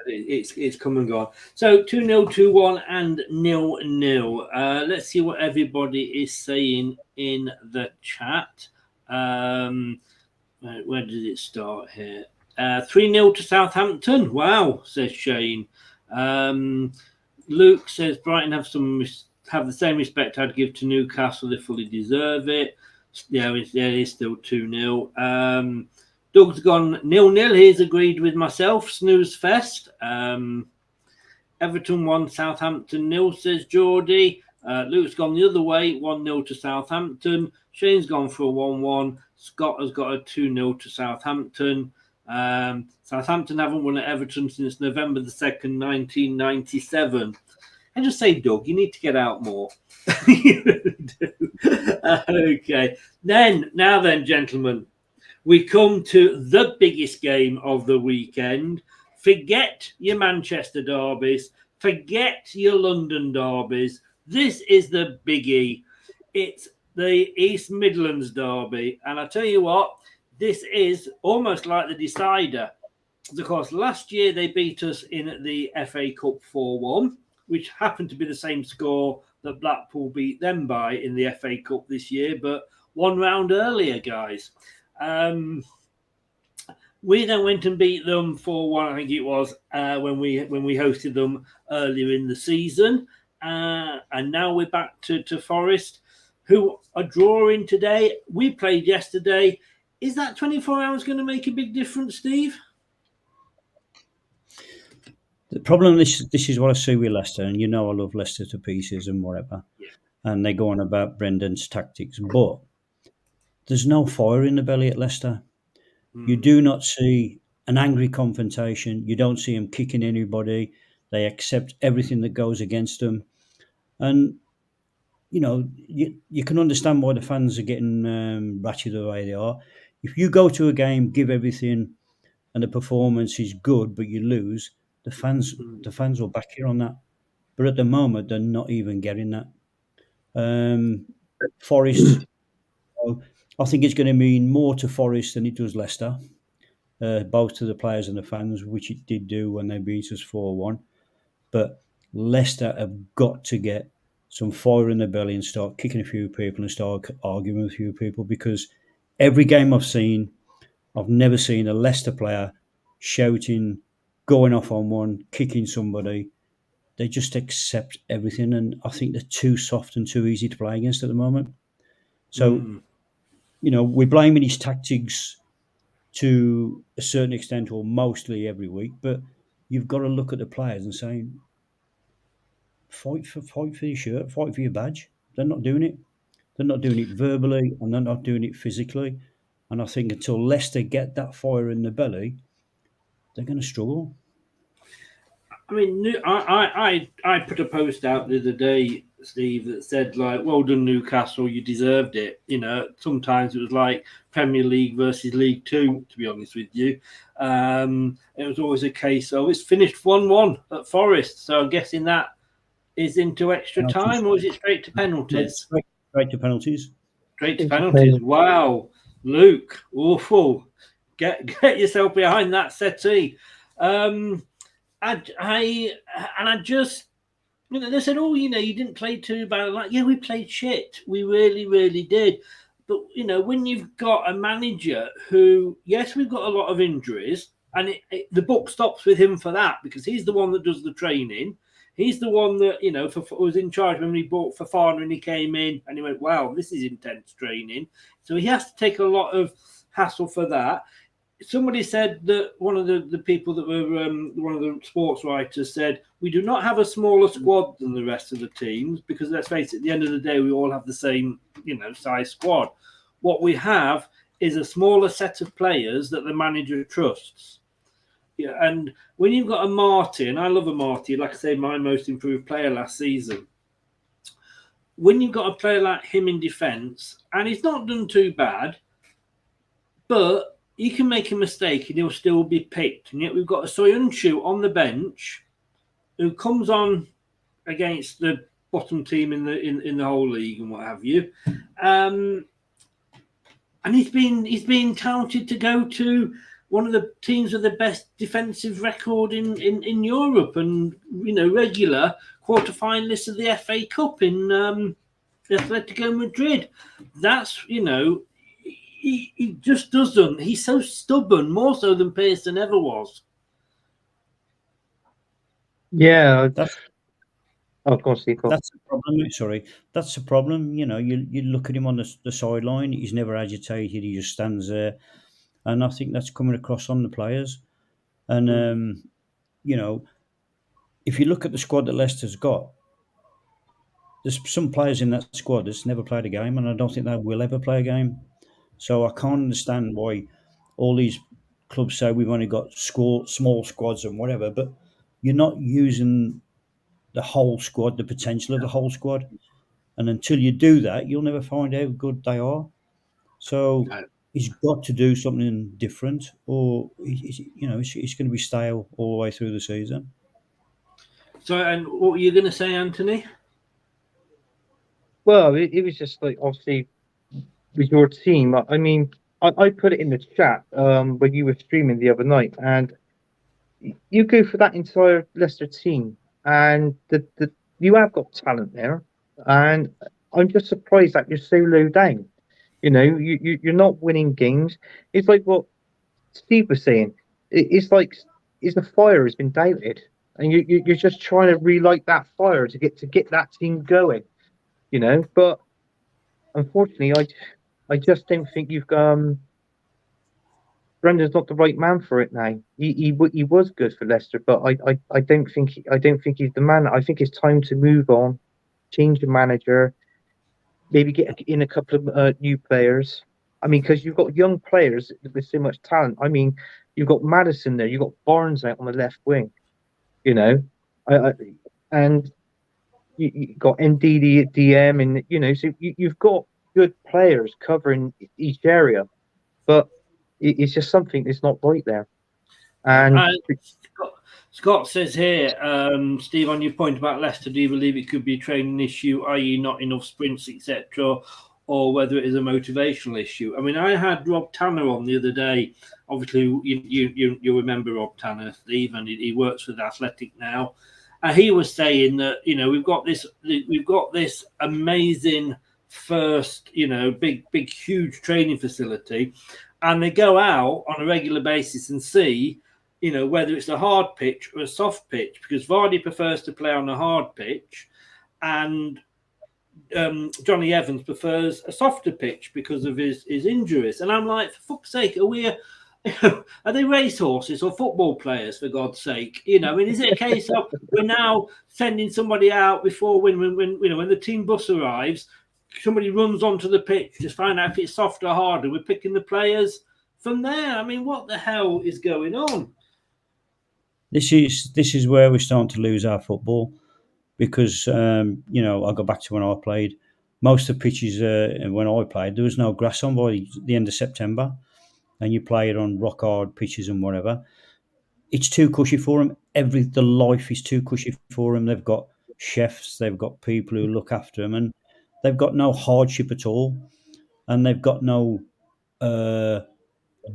it's come and gone. So 2-0, 2-1, and 0-0. Let's see what everybody is saying in the chat. Where does it start here? 3-0 to Southampton. Wow, says Shane. Luke says Brighton have the same respect I'd give to Newcastle. They fully deserve it. Yeah, it is still 2-0. Doug's gone 0-0. He's agreed with myself. Snooze fest. Everton 1, Southampton 0, says Geordie. Luke's gone the other way, 1-0 to Southampton. Shane's gone for a 1-1. Scott has got a 2-0 to Southampton. Southampton haven't won at Everton since November the 2nd, 1997. I just say, Doug, you need to get out more. Okay. Now then, gentlemen, we come to the biggest game of the weekend. Forget your Manchester derbies. Forget your London derbies. This is the biggie. It's the East Midlands derby. And I tell you what, this is almost like the decider. Of course, last year they beat us in the FA Cup 4-1, which happened to be the same score that Blackpool beat them by in the FA Cup this year, but one round earlier, guys. We then went and beat them 4-1, I think it was, when we hosted them earlier in the season. And now we're back to Forest, who are drawing today. We played yesterday. Is that 24 hours going to make a big difference, Steve? The problem, this is what I see with Leicester, and you know I love Leicester to pieces and whatever. Yeah. And they go on about Brendan's tactics, but there's no fire in the belly at Leicester. You do not see an angry confrontation. You don't see them kicking anybody. They accept everything that goes against them. And, you know, you can understand why the fans are getting ratchet the way they are. If you go to a game, give everything, and the performance is good, but you lose, the fans will back you on that. But at the moment, they're not even getting that. Forest, I think it's going to mean more to Forest than it does Leicester. Both to the players and the fans, which it did do when they beat us 4-1. But Leicester have got to get some fire in their belly and start kicking a few people and start arguing with a few people, because every game I've seen, I've never seen a Leicester player shouting, going off on one, kicking somebody. They just accept everything, and I think they're too soft and too easy to play against at the moment. So, you know, we're blaming his tactics to a certain extent, or mostly every week, but you've got to look at the players and say, fight for your shirt, fight for your badge. They're not doing it. They're not doing it verbally, and they're not doing it physically. And I think until Leicester get that fire in the belly, they're going to struggle. I mean, I put a post out the other day, Steve, that said, like, well done, Newcastle, you deserved it. You know, sometimes it was like Premier League versus League Two, to be honest with you. It was always a case of it's finished 1-1 at Forest. So I'm guessing that is into extra time, or is it straight to penalties? Straight to penalties. Straight to penalties. Wow. Luke, awful. Get yourself behind that settee. I just, you know, they said, oh, you know, you didn't play too bad. Like, yeah, we played shit. We really, really did. But, you know, when you've got a manager who, yes, we've got a lot of injuries, and the book stops with him for that, because he's the one that does the training. He's the one that, you know, was in charge when we bought Fofana, and he came in and he went, wow, this is intense training. So he has to take a lot of hassle for that. Somebody said that one of the people that were one of the sports writers said, we do not have a smaller squad than the rest of the teams, because let's face it, at the end of the day, we all have the same, you know, size squad. What we have is a smaller set of players that the manager trusts. Yeah, and when you've got a Marty, and I love a Marty, like I say, my most improved player last season. When you've got a player like him in defence, and he's not done too bad, but he can make a mistake and he'll still be picked. And yet we've got a Soyuncu on the bench who comes on against the bottom team in the whole league and what have you. And he's been touted to go to one of the teams with the best defensive record in Europe, and, you know, regular quarterfinalists of the FA Cup in Atletico Madrid. That's, you know, he just doesn't. He's so stubborn, more so than Pearson ever was. Yeah. That's a problem. Sorry, that's a problem. You know, you look at him on the sideline. He's never agitated. He just stands there, and I think that's coming across on the players. And you know, if you look at the squad that Leicester's got, there's some players in that squad that's never played a game, and I don't think they will ever play a game. So I can't understand why all these clubs say we've only got small squads and whatever, but you're not using the whole squad, the potential of the whole squad. And until you do that, you'll never find out how good they are. So he's got to do something different, or you know, it's going to be stale all the way through the season. So, and what were you going to say, Anthony? Well, it was just like, obviously, with your team. I mean, I put it in the chat when you were streaming the other night, and you go for that entire Leicester team, and you have got talent there, and I'm just surprised that you're so low down. You know, you're not winning games. It's like what Steve was saying, it's like the fire has been doubted, and you're just trying to relight that fire to get that team going, you know. But unfortunately, I just don't think you've Brendan's not the right man for it now. He was good for Leicester, but I don't think he's the man. I think it's time to move on, change the manager, maybe get in a couple of new players. I mean, because you've got young players with so much talent. I mean, you've got Maddison there, you've got Barnes out on the left wing, you know, and you got NDD at DM, and you know, so you've got good players covering each area, but it's just something that's not right there. And Scott says here, Steve, on your point about Leicester, do you believe it could be a training issue, i.e., not enough sprints, etc., or whether it is a motivational issue? I mean, I had Rob Tanner on the other day. Obviously, you remember Rob Tanner, Steve, and he works with Athletic now. And he was saying that, you know, we've got this amazing first, you know, big, huge training facility, and they go out on a regular basis and see, you know, whether it's a hard pitch or a soft pitch, because Vardy prefers to play on a hard pitch, and Johnny Evans prefers a softer pitch because of his injuries. And I'm like, for fuck's sake, are they racehorses or football players, for God's sake? You know, I mean, is it a case of we're now sending somebody out before when you know, when the team bus arrives, somebody runs onto the pitch to find out if it's soft or hard, and we're picking the players from there? I mean, what the hell is going on? This is where we're starting to lose our football, because you know, I go back to when I played. Most of the pitches when I played, there was no grass on by the end of September, and you play it on rock hard pitches and whatever. It's too cushy for them. The life is too cushy for them. They've got chefs, they've got people who look after them, and they've got no hardship at all, and they've got no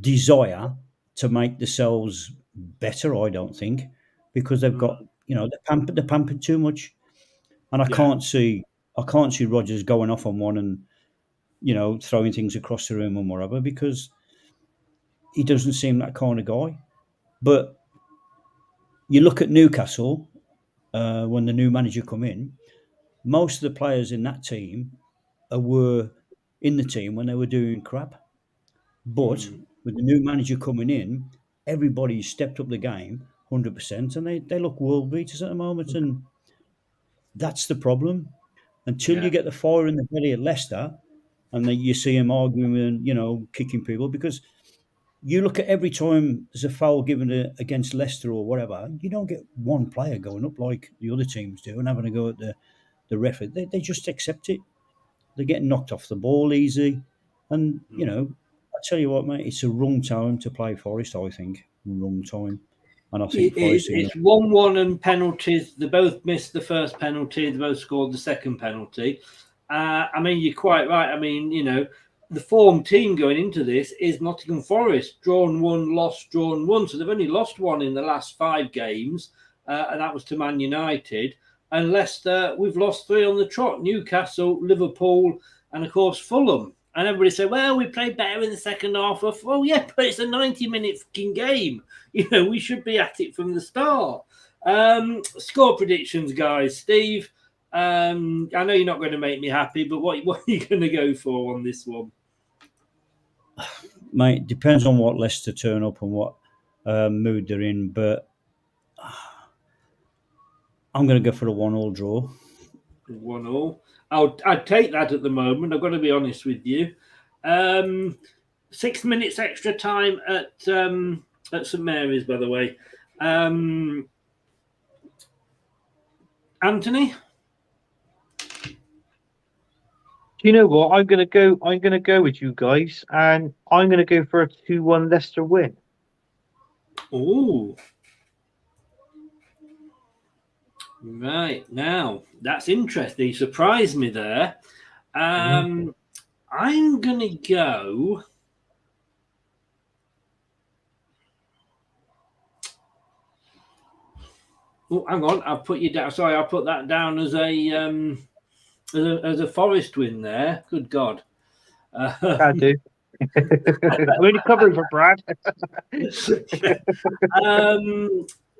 desire to make themselves better, I don't think, because they've got, you know, they're pampered too much, and I can't see Rodgers going off on one and, you know, throwing things across the room and whatever, because he doesn't seem that kind of guy. But you look at Newcastle when the new manager come in, most of the players in that team were in the team when they were doing crap, but with the new manager coming in, everybody stepped up the game 100%, and they look world beaters at the moment, and that's the problem. Until you get the fire in the belly at Leicester, and then you see him arguing and, you know, kicking people, because you look at every time there's a foul given against Leicester or whatever, you don't get one player going up like the other teams do and having a go at the referee. They just accept it. They're getting knocked off the ball easy, and you know, I tell you what, mate, it's a wrong time to play Forest. I think wrong time, and I think it's 1-1 and penalties. They both missed the first penalty. They both scored the second penalty. I mean, you're quite right. I mean, you know, the form team going into this is Nottingham Forest, drawn 1, lost, drawn 1. So they've only lost 1 in the last 5 games, and that was to Man United. And Leicester, we've lost 3 on the trot: Newcastle, Liverpool, and of course Fulham. And everybody said, well, we played better in the second half. Well, yeah, but it's a 90-minute fucking game. You know, we should be at it from the start. Score predictions, guys. Steve, I know you're not going to make me happy, but what are you going to go for on this one? Mate, depends on what Leicester turn up and what mood they're in, but I'm going to go for a 1-1 draw. 1-1. I'd take that at the moment. I've got to be honest with you. 6 minutes extra time at St Mary's, by the way. Anthony? Do you know what? I'm gonna go with you guys, and I'm gonna go for a 2-1 Leicester win. Oh. Right, now that's interesting. You surprised me there. I'm gonna go. Oh, hang on, I'll put you down. Sorry, I'll put that down as a Forest win there. Good God. I do. I'm only covering for Brad.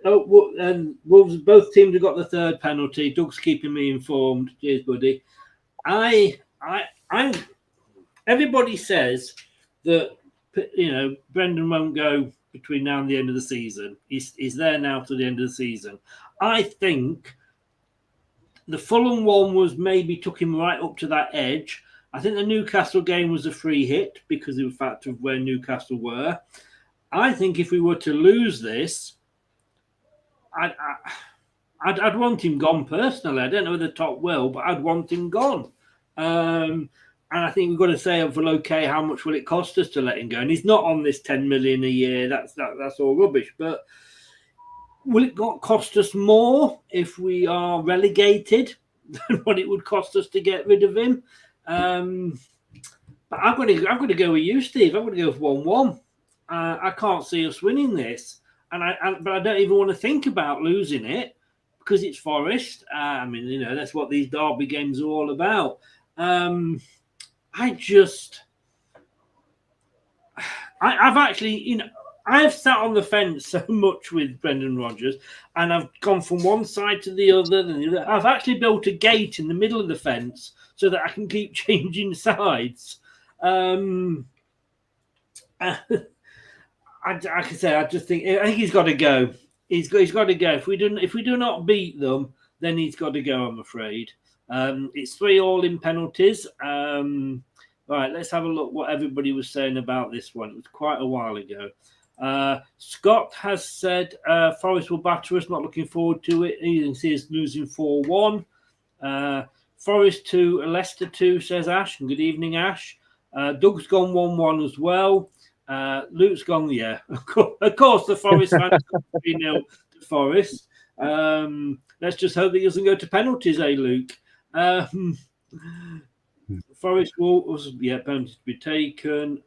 And Wolves, both teams have got the third penalty. Doug's keeping me informed. Cheers, buddy. Everybody says that Brendan won't go between now and the end of the season. He's there now to the end of the season. I think the Fulham one was maybe took him right up to that edge. I think the Newcastle game was a free hit because of the fact of where Newcastle were. I think if we were to lose this, I'd want him gone personally. I don't know whether the top will, but I'd want him gone. And I think we've got to say, okay, how much will it cost us to let him go? And he's not on this 10 million a year. That's all rubbish. But will it not cost us more if we are relegated than what it would cost us to get rid of him? But I'm going to go with you, Steve. I'm going to go for 1-1. I can't see us winning this, but I don't even want to think about losing it because it's Forest. I mean, that's what these derby games are all about. I've actually, I've sat on the fence so much with Brendan Rodgers, and I've gone from one side to the other. I've actually built a gate in the middle of the fence so that I can keep changing sides. Like I say, I think he's got to go. He's got to go. If we do not beat them, then he's got to go, I'm afraid. It's 3-3 in penalties. Right, let's have a look what everybody was saying about this one. It was quite a while ago. Scott has said Forest will batter us. Not looking forward to it. You can see us losing 4-1. Forest 2, Leicester 2, says Ash. And good evening, Ash. Doug's gone 1-1 as well. Luke's gone, yeah. Of course, the Forest fans 3-0 to Forest. Let's just hope he doesn't go to penalties, Luke? Forest will, penalties to be taken.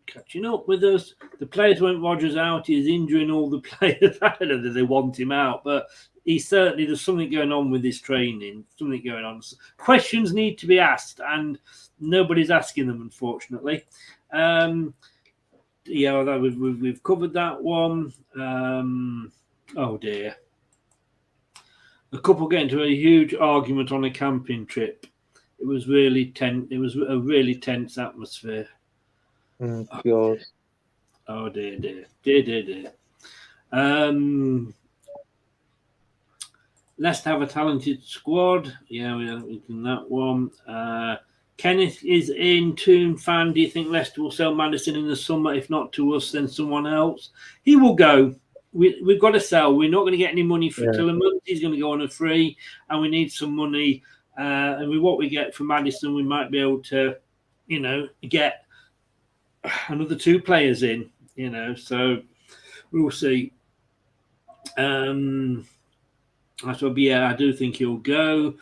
Catching up with us. The players want Rodgers out. He's injuring all the players. I don't know that they want him out, but there's something going on with his training. Something going on. Questions need to be asked, and nobody's asking them, unfortunately. We've covered that one. Oh dear. A couple get into a huge argument on a camping trip. It was really tense. It was a really tense atmosphere. Oh God. Oh dear. Let's have a talented squad. Yeah, we've done that one. Kenneth is in. Toon fan. Do you think Leicester will sell Maddison in the summer? If not to us, then someone else. He will go. We've got to sell. We're not going to get any money for till a month. He's going to go on a free, and we need some money. And with what we get from Maddison, we might be able to, get another 2 players in. So we'll see. I do think he'll go.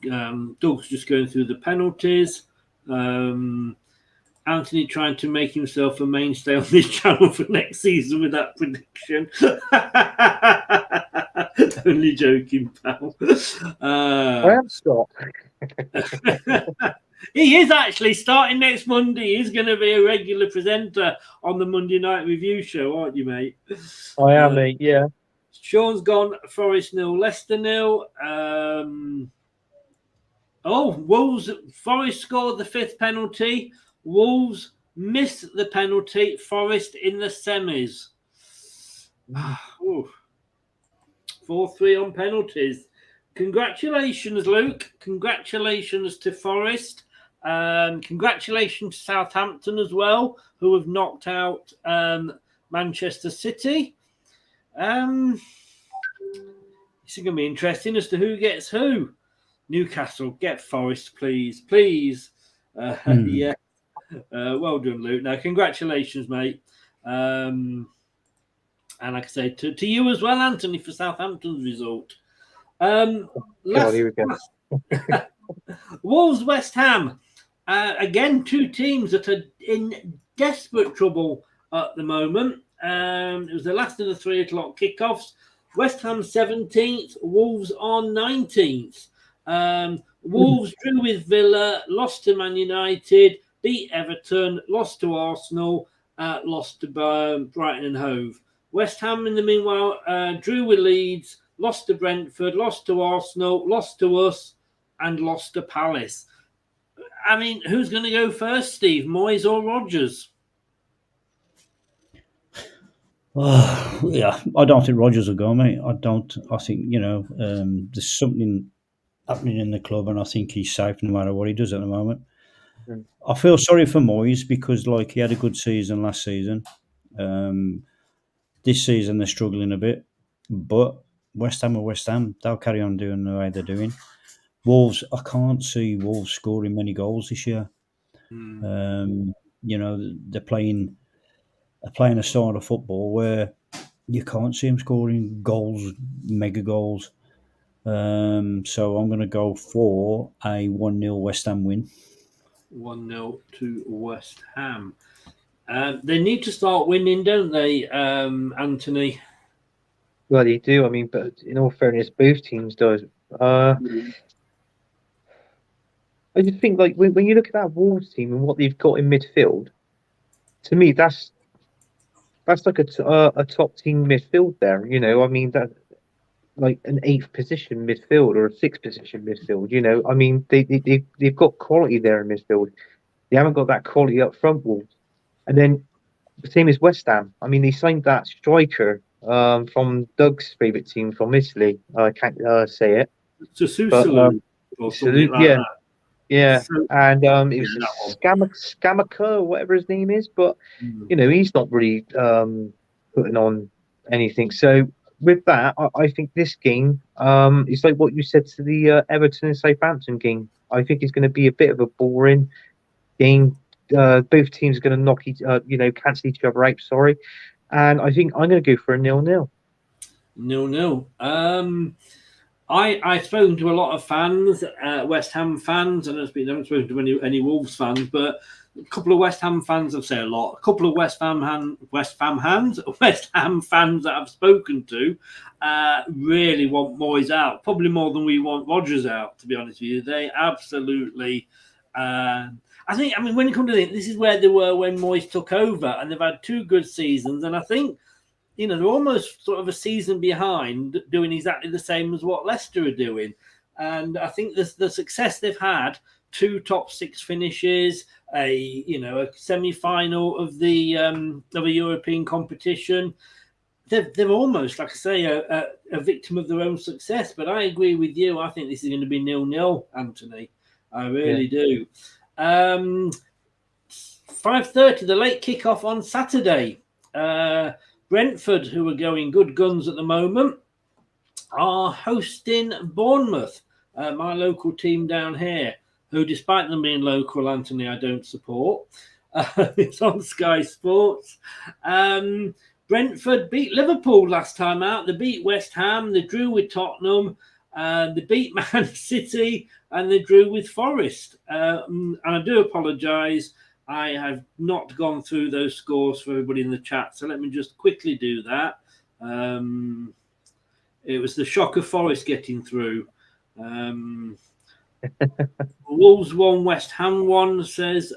Doug's just going through the penalties. Anthony trying to make himself a mainstay on this channel for next season with that prediction. Only joking, pal. I am Scott. He is actually starting next Monday. He's going to be a regular presenter on the Monday Night Review show, aren't you, mate? I am, mate. Yeah. Sean's gone. Forest 0, Leicester 0. Wolves. Forest scored the 5th penalty. Wolves missed the penalty. Forest in the semis. 4-3 on penalties. Congratulations, Luke. Congratulations to Forest. Congratulations to Southampton as well, who have knocked out Manchester City. It's going to be interesting as to who gets who. Newcastle, get Forest, please. Please. Yeah. Well done, Luke. Now, congratulations, mate. And like I say, to you as well, Anthony, for Southampton's result. Here we go. Wolves, West Ham. Again, 2 teams that are in desperate trouble at the moment. It was the last of the 3 o'clock kickoffs. West Ham 17th, Wolves on 19th. Wolves drew with Villa, lost to Man United, beat Everton, lost to Arsenal, lost to Brighton and Hove. West Ham, in the meanwhile, drew with Leeds, lost to Brentford, lost to Arsenal, lost to us, and lost to Palace. I mean, who's going to go first, Steve? Moyes or Rodgers? Yeah, I don't think Rodgers will go, mate. I don't. I think, there's something happening in the club, and I think he's safe no matter what he does at the moment. Mm. I feel sorry for Moyes because, he had a good season last season. This season they're struggling a bit, but West Ham are West Ham. They'll carry on doing the way they're doing. Wolves, I can't see Wolves scoring many goals this year. They're playing a style of football where you can't see them scoring goals, mega goals. So I'm going to go for a 1-0 West Ham win. 1-0 to West Ham. They need to start winning, don't they, Anthony? Well, they do. I mean, but in all fairness, both teams do. I just think, when you look at that Wolves team and what they've got in midfield, to me, that's like a top team midfield there. I mean, that like an 8th position midfield or a 6th position midfield. I mean, they've got quality there in midfield. They haven't got that quality up front, Wolves. And then the same as West Ham. I mean, they signed that striker from Doug's favourite team from Italy. I can't say it. Susulu or something like that. Yeah, and it was Scamaker or whatever his name is, but he's not really putting on anything. So with that, I think this game is like what you said to the Everton and Southampton game. I think it's going to be a bit of a boring game. Both teams are going to knock cancel each other out. Sorry, and I think I'm going to go for a 0-0. 0-0. I've spoken to a lot of fans, West Ham fans, and I haven't spoken to any Wolves fans, but a couple of West Ham fans have said a lot. A couple of West Ham fans that I've spoken to really want Moyes out, probably more than we want Rodgers out, to be honest with you. They absolutely... I mean, when you come to this is where they were when Moyes took over, and they've had 2 good seasons, and I think they're almost sort of a season behind doing exactly the same as what Leicester are doing. And I think the success they've had, 2 top 6 finishes, a semi-final of a European competition. They're almost, like I say, a victim of their own success. But I agree with you. I think this is going to be 0-0, Anthony. I really do. 5:30, the late kickoff on Saturday. Brentford, who are going good guns at the moment, are hosting Bournemouth, my local team down here, who, despite them being local, Anthony, I don't support. It's on Sky Sports. Brentford beat Liverpool last time out. They beat West Ham. They drew with Tottenham. They beat Man City, and they drew with Forest. And I do apologise. I have not gone through those scores for everybody in the chat, so let me just quickly do that. It was the shock of Forest getting through. Wolves 1, West Ham 1, says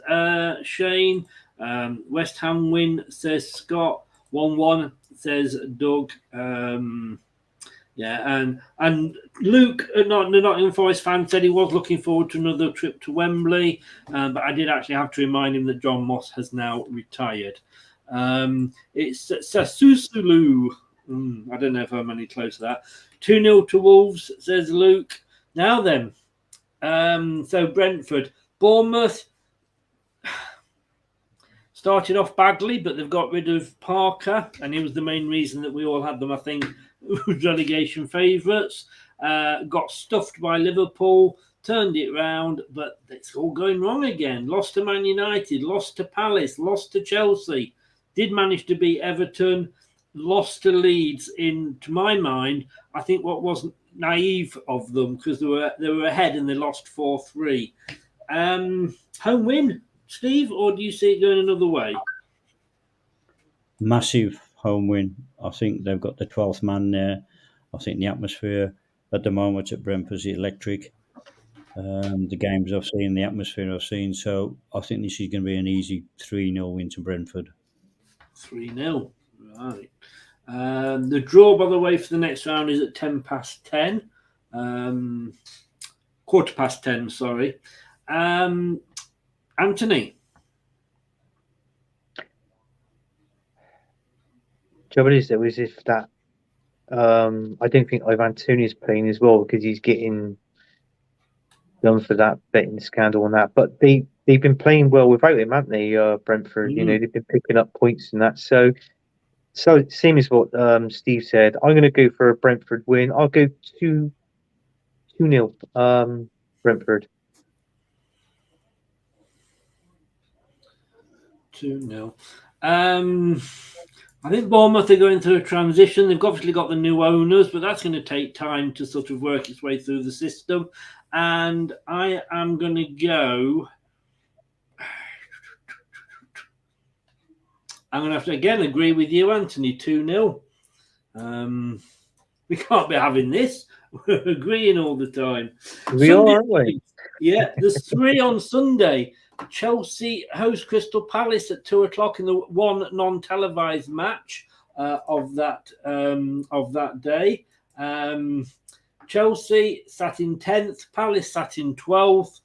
Shane. West Ham win, says Scott. 1-1, says Doug. And Luke, not the Nottingham Forest fan, said he was looking forward to another trip to Wembley, but I did actually have to remind him that John Moss has now retired. It's Sasusulu. I don't know if I'm any close to that. 2-0 to Wolves, says Luke. Now then, so Brentford. Bournemouth started off badly, but they've got rid of Parker, and he was the main reason that we all had them, I think, relegation favourites. Got stuffed by Liverpool, turned it round, but it's all going wrong again. Lost to Man United, lost to Palace, lost to Chelsea. Did manage to beat Everton, lost to Leeds in, to my mind, I think what was naive of them, because they were ahead and they lost 4-3. Home win, Steve, or do you see it going another way? Massive home win. I think they've got the 12th man there. I think the atmosphere at the moment at Brentford is electric. the games I've seen, the atmosphere I've seen. So I think this is going to be an easy 3-0 win to Brentford. 3-0. Right. The draw, by the way, for the next round is at 10:10. 10:15, sorry. Anthony. Trouble is, there was if that. I don't think Ivan Toney's playing as well because he's getting done for that betting scandal and that. But they've been playing well without him, haven't they? Brentford, you know, they've been picking up points and that. So same as what Steve said. I'm going to go for a Brentford win. I'll go 2-0 Brentford. 2-0. I think Bournemouth are going through a transition. They've obviously got the new owners, but that's going to take time to sort of work its way through the system. And I am going to go. I'm going to have to again agree with you, Anthony. 2-0. We can't be having this. We're agreeing all the time. We are, aren't we? Yeah, there's 3 on Sunday. Chelsea host Crystal Palace at 2:00 in the one non-televised match of that day. Chelsea sat in 10th, Palace sat in 12th.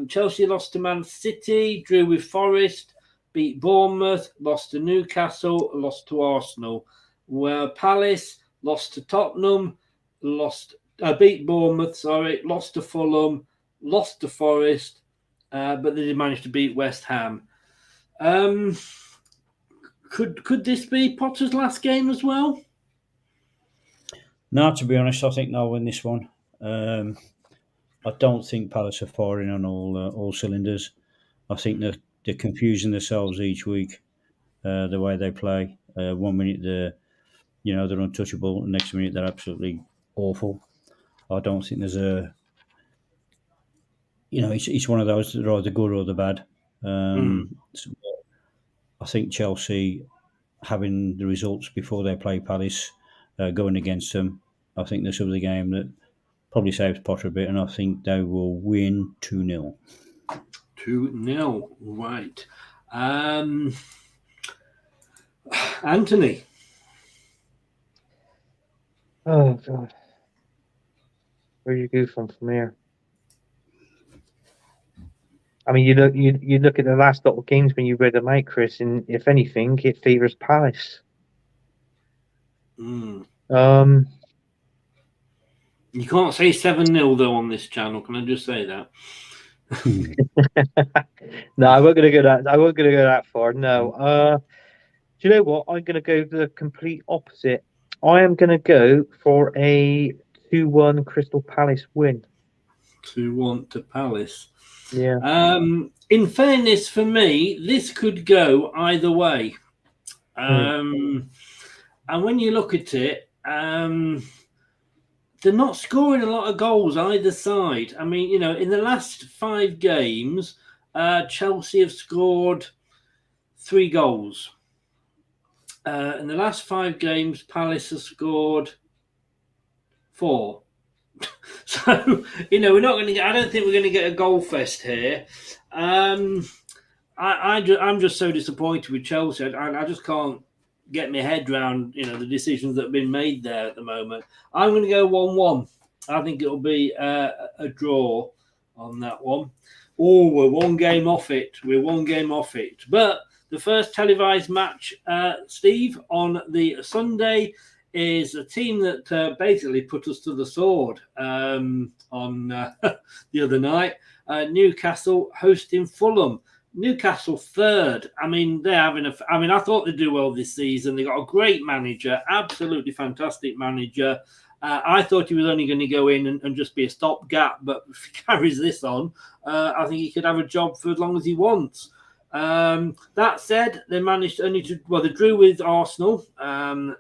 Chelsea lost to Man City, drew with Forest, beat Bournemouth, lost to Newcastle, lost to Arsenal. Where Palace lost to Tottenham, beat Bournemouth, lost to Fulham, lost to Forest. But they did manage to beat West Ham. Could this be Potter's last game as well? No, to be honest, I think they'll win this one. I don't think Palace are firing on all cylinders. I think they're confusing themselves each week, the way they play. 1 minute they're untouchable, the next minute they're absolutely awful. I don't think there's a. It's one of those that are either good or the bad. So I think Chelsea, having the results before they play Palace, going against them, I think this will be the game that probably saves Potter a bit, and I think they will win 2-0. 2-0, right. Anthony. Oh, God. Where do you go from here? I mean, you look at the last lot of games when you read them out, Chris, and if anything, it favours Palace. You can't say 7-0 though on this channel. Can I just say that? No, I wasn't going to go that. I wasn't going to go that far. No. Do you know what? I'm going to go the complete opposite. I am going to go for a 2-1 Crystal Palace win. 2-1 to Palace. Yeah. In fairness, for me, this could go either way. And when you look at it, they're not scoring a lot of goals either side. I mean, in the last 5 games, Chelsea have scored 3 goals. In the last 5 games, Palace has scored 4. So, we're not going to get. I don't think we're going to get a goal fest here. I'm just so disappointed with Chelsea. I just can't get my head around, the decisions that have been made there at the moment. I'm going to go 1-1. I think it'll be a draw on that one. Oh, we're 1 game off it. But the first televised match, Steve, on the Sunday is a team that basically put us to the sword on the other night. Newcastle hosting Fulham. Newcastle 3rd. I mean, they're having I thought they'd do well this season. They got a great manager, absolutely fantastic manager. I thought he was only going to go in and just be a stopgap, but if he carries this on, I think he could have a job for as long as he wants. That said, they managed they drew with Arsenal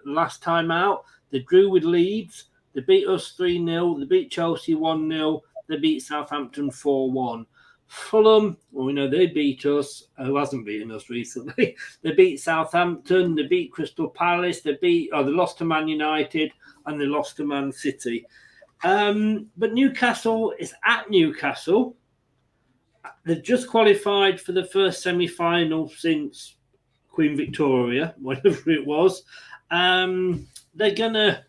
last time out. They drew with Leeds. They beat us 3-0. They beat Chelsea 1-0. They beat Southampton 4-1. Fulham, well, we know they beat us. Who hasn't beaten us recently? They beat Southampton. They beat Crystal Palace. They lost to Man United and they lost to Man City. But Newcastle is at Newcastle. They've just qualified for the first semi-final since Queen Victoria, whatever it was. They're gonna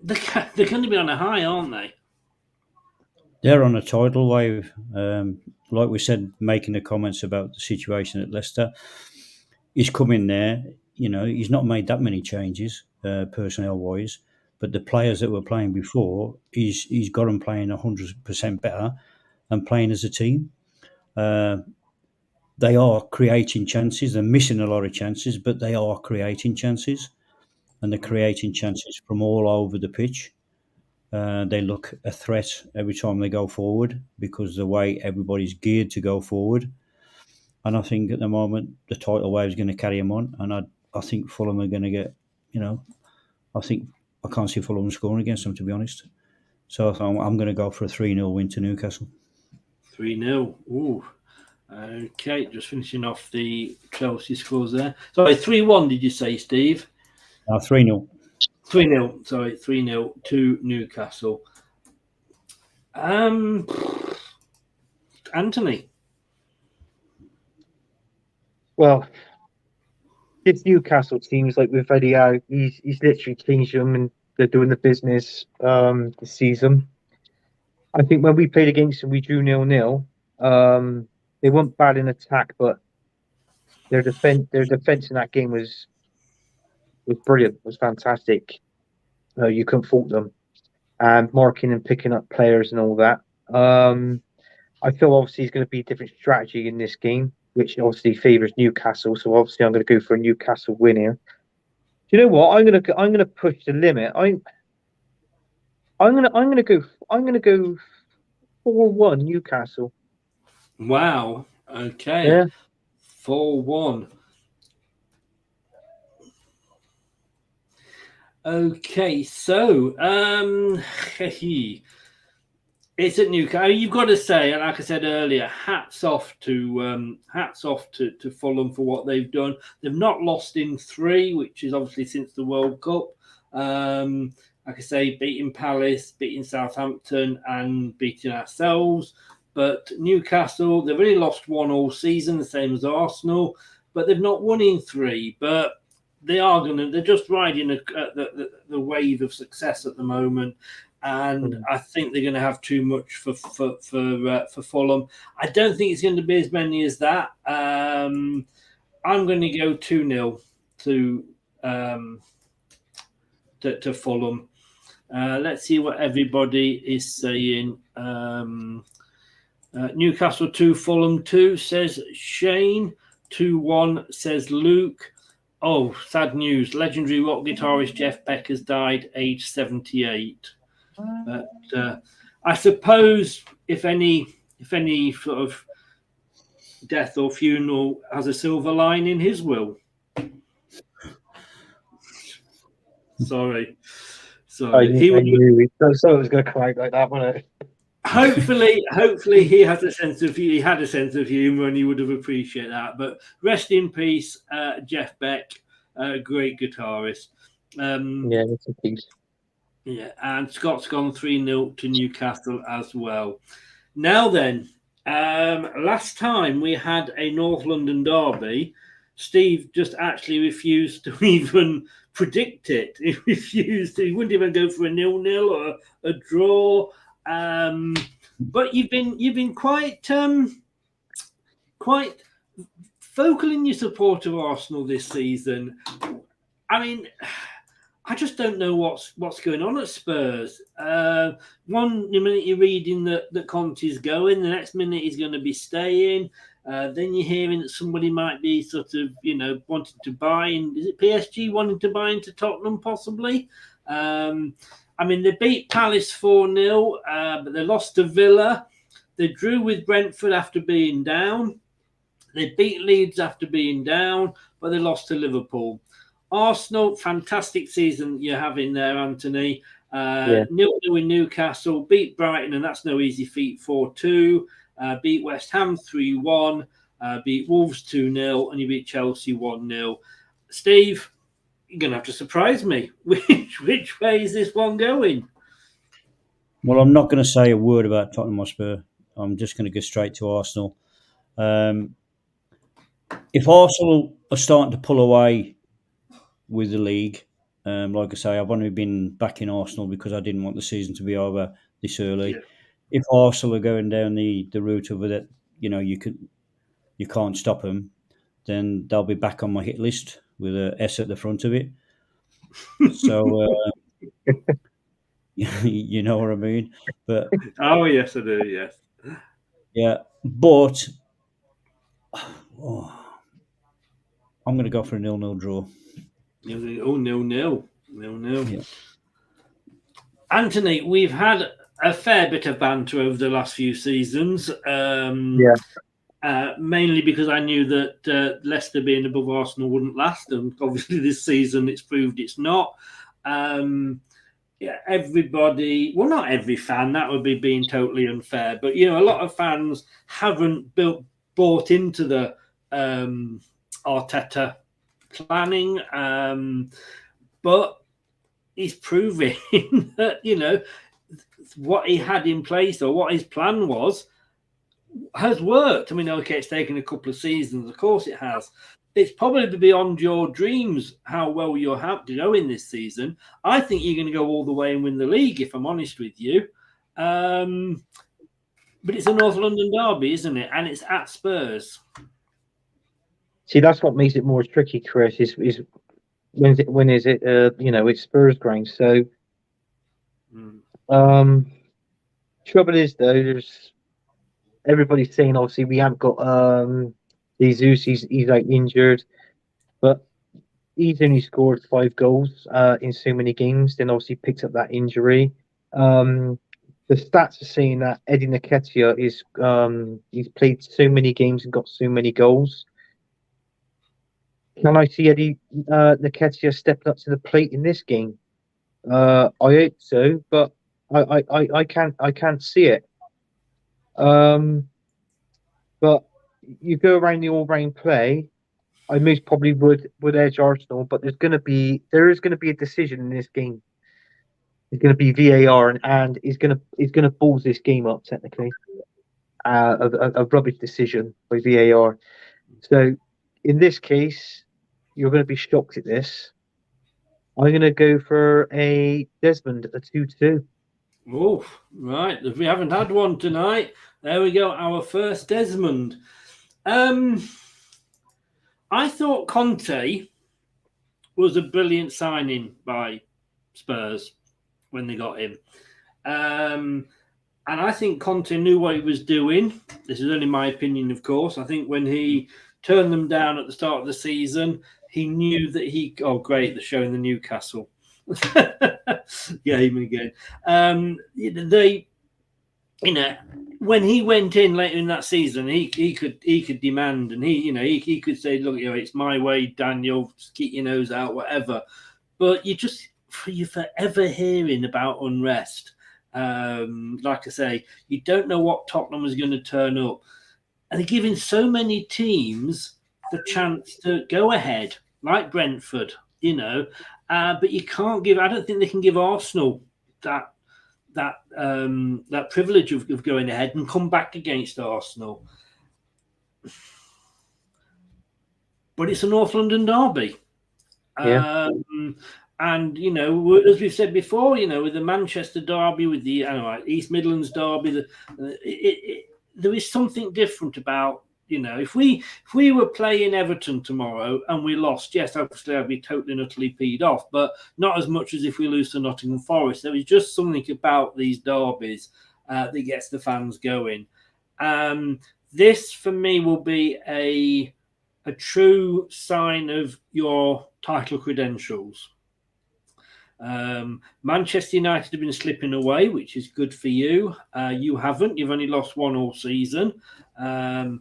be on a high, aren't they? They're on a tidal wave. Like we said, making the comments about the situation at Leicester. He's come in there, he's not made that many changes personnel-wise, but the players that were playing before, he's got them playing 100% better and playing as a team. They are creating chances. They're missing a lot of chances, but they are creating chances, and they're creating chances from all over the pitch. They look a threat every time they go forward because the way everybody's geared to go forward. And I think at the moment the tidal wave is going to carry them on, and I think Fulham are going to get, I can't see Fulham scoring against them, to be honest. So I'm going to go for a 3-0 win to Newcastle. 3-0. Ooh. Okay, just finishing off the Chelsea scores there. Sorry, 3-1 did you say, Steve? 3-0. 3-0. Sorry, 3-0 to Newcastle. Anthony. Well, this Newcastle team's like with Eddie. He's literally changed them, and they're doing the business this season. I think when we played against them, we drew 0-0. They weren't bad in attack, but their defense in that game was brilliant. Was fantastic. You couldn't fault them, and marking and picking up players and all that. I feel obviously it's going to be a different strategy in this game, which obviously favours Newcastle. So obviously I'm going to go for a Newcastle win here. Do you know what? I'm going to push the limit. I'm going to go 4-1 Newcastle. Wow. Okay. Yeah. 4-1. Okay, so it's at Newcastle. You've got to say, and like I said earlier, hats off to Fulham for what they've done. They've not lost in 3, which is obviously since the World Cup. Like I say, beating Palace, beating Southampton, and beating ourselves. But Newcastle, they've only lost 1 all season, the same as Arsenal. But they've not won in 3. But they're just riding the wave of success at the moment. And I think they're going to have too much for Fulham. I don't think it's going to be as many as that. I'm going to go 2-0 to Fulham. Let's see what everybody is saying. Newcastle 2, Fulham 2, says Shane. 2-1, says Luke. Oh, sad news. Legendary rock guitarist Jeff Beck has died, aged 78. But I suppose if any sort of death or funeral has a silver line in his will. Sorry. I knew it was going to come out like that, wasn't it? Hopefully he has a sense of he had a sense of humour and he would have appreciated that. But rest in peace, Jeff Beck, great guitarist. Yeah, that's a piece. Yeah, and Scott's gone 3-0 to Newcastle as well. Now then, last time we had a North London derby, Steve just actually refused to even predict it. He refused. He wouldn't even go for a 0-0 or a draw. But you've been quite vocal in your support of Arsenal this season. I mean, I just don't know what's going on at Spurs. One minute you're reading that Conte's going, the next minute he's going to be staying. Then you're hearing that somebody might be sort of, wanting to buy in. Is it PSG wanting to buy into Tottenham possibly? I mean, they beat Palace 4-0, but they lost to Villa. They drew with Brentford after being down. They beat Leeds after being down, but they lost to Liverpool. Arsenal, fantastic season you're having there, Anthony. 0-0 in Newcastle, beat Brighton, and that's no easy feat, 4-2. Beat West Ham 3-1. Beat Wolves 2-0, and you beat Chelsea 1-0. Steve, you're going to have to surprise me. Which way is this one going? Well, I'm not going to say a word about Tottenham Hotspur. I'm just going to go straight to Arsenal. If Arsenal are starting to pull away with the league, like I say, I've only been backing Arsenal because I didn't want the season to be over this early. Yeah. If Arsenal are going down the route of that, you can't stop them, then they'll be back on my hit list with a S at the front of it. So you know what I mean. But oh yes, I do. Yes. Yeah, but I'm going to go for a 0-0 draw. Oh, 0-0. Yeah. Anthony, we've had a fair bit of banter over the last few seasons. Mainly because I knew that Leicester being above Arsenal wouldn't last, and obviously this season it's proved it's not. Everybody, well, not every fan, that would be being totally unfair, but a lot of fans haven't bought into the Arteta planning, but he's proving that what he had in place or what his plan was has worked. I mean, okay, it's taken a couple of seasons, of course it has. It's probably beyond your dreams how well you're happy to go in this season. I think you're going to go all the way and win the league, if I'm honest with you. But it's a North London derby, isn't it? And it's at Spurs. See, that's what makes it more tricky, Chris. Is when is it? It's Spurs ground. So, trouble is though, there's everybody's saying obviously we haven't got Jesus. He's like injured, but he's only scored 5 goals in so many games. Then obviously picked up that injury. The stats are saying that Eddie Nketiah is he's played so many games and got so many goals. Can I see Eddie Nketiah stepping up to the plate in this game? I hope so, but I can't see it. But you go around the all-round play, I most probably would edge Arsenal, but there is going to be a decision in this game. It's going to be VAR and is going to balls this game up technically. A rubbish decision by VAR. So in this case, you're going to be shocked at this. I'm going to go for a Desmond, a 2-2. Oh, right. If we haven't had one tonight, there we go. Our first Desmond. I thought Conte was a brilliant signing by Spurs when they got him. And I think Conte knew what he was doing. This is only my opinion, of course. I think when he turned them down at the start of the season, he knew that oh, great, they're showing the Newcastle game again. When he went in later in that season, he could demand, and he could say, look, it's my way, Daniel, just keep your nose out, whatever. But you're forever hearing about unrest. Like I say, you don't know what Tottenham is going to turn up, and they're giving so many teams the chance to go ahead, like Brentford, but you can't give. I don't think they can give Arsenal that privilege of going ahead and come back against Arsenal. But it's a North London derby. Yeah. And, as we've said before, with the Manchester derby, with the East Midlands derby, there is something different about, if we were playing Everton tomorrow and we lost, yes, obviously I'd be totally and utterly peed off, but not as much as if we lose to Nottingham Forest. There is just something about these derbies that gets the fans going. This, for me, will be a true sign of your title credentials. Manchester United have been slipping away, which is good for you. You haven't. You've only lost 1 all season. I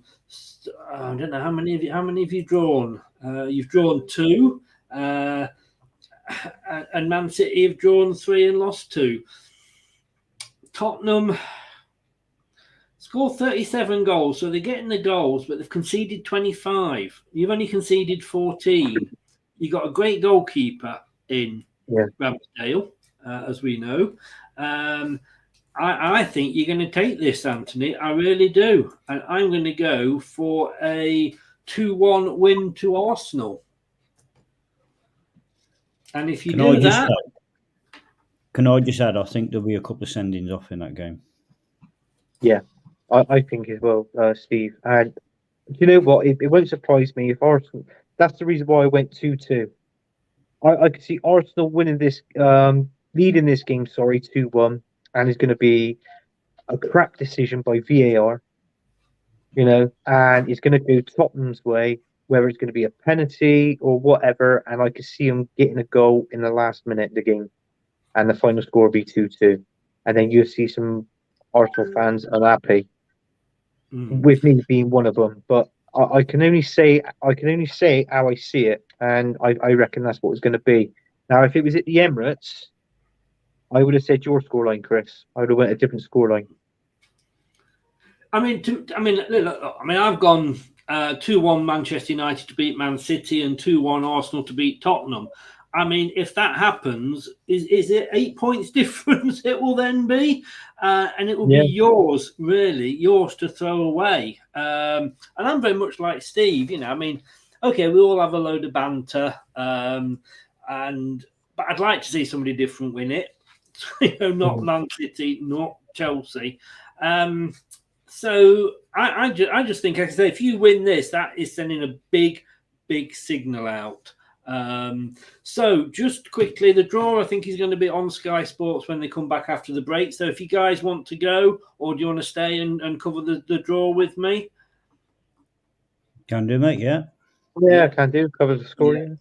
don't know how many have you drawn. You've drawn 2, and Man City have drawn 3 and lost 2. Tottenham scored 37 goals, so they're getting the goals, but they've conceded 25. You've only conceded 14. You got a great goalkeeper in Ramsdale, as we know. I think you're going to take this, Anthony. I really do. And I'm going to go for a 2-1 win to Arsenal. And if you do that... Can I just add, I think there'll be a couple of sendings off in that game. Yeah, I think as well, Steve. And do you know what? It won't surprise me if Arsenal... That's the reason why I went 2-2. I could see Arsenal winning this, leading this game, 2-1. And it's going to be a crap decision by VAR, and it's going to go Tottenham's way, whether it's going to be a penalty or whatever. And I could see them getting a goal in the last minute of the game, and the final score will be 2-2. And then you'll see some Arsenal fans unhappy, with me being one of them. But I can only say how I see it, and I reckon that's what it's going to be. Now, if it was at the Emirates, I would have said your scoreline, Chris. I would have went a different scoreline. I've gone 2-1 Manchester United to beat Man City and 2-1 Arsenal to beat Tottenham. I mean, if that happens, is it 8 points difference? It will then be, and it will be yours to throw away. And I'm very much like Steve. Okay, we all have a load of banter, but I'd like to see somebody different win it. Not Man City, not Chelsea. So I just think, like I say, if you win this, that is sending a big signal out. So just quickly, the draw I think is going to be on Sky Sports when they come back after the break. So if you guys want to go, or do you want to stay and cover the draw with me? Can do, mate. Yeah, can do. Cover the score.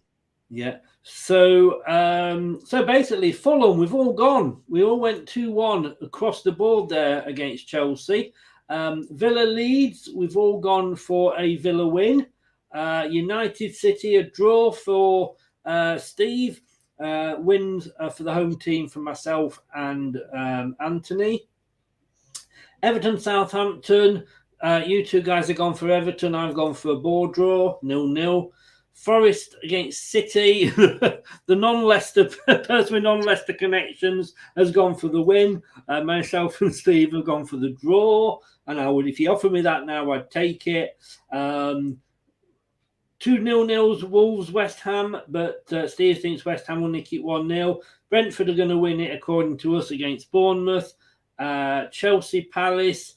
Yeah. So basically, Fulham, we've all gone. We all went 2-1 across the board there against Chelsea. Villa Leeds, we've all gone for a Villa win. United City, a draw for Steve. Wins for the home team for myself and Anthony. Everton Southampton, you two guys have gone for Everton. I've gone for a board draw, 0-0. Forest against City. The non-Leicester person with non-Leicester connections has gone for the win. Myself and Steve have gone for the draw. And I would, if you offer me that now, I'd take it. 2 0-0s, Wolves, West Ham, but Steve thinks West Ham will nick it 1-0. Brentford are going to win it according to us against Bournemouth. Chelsea, Palace.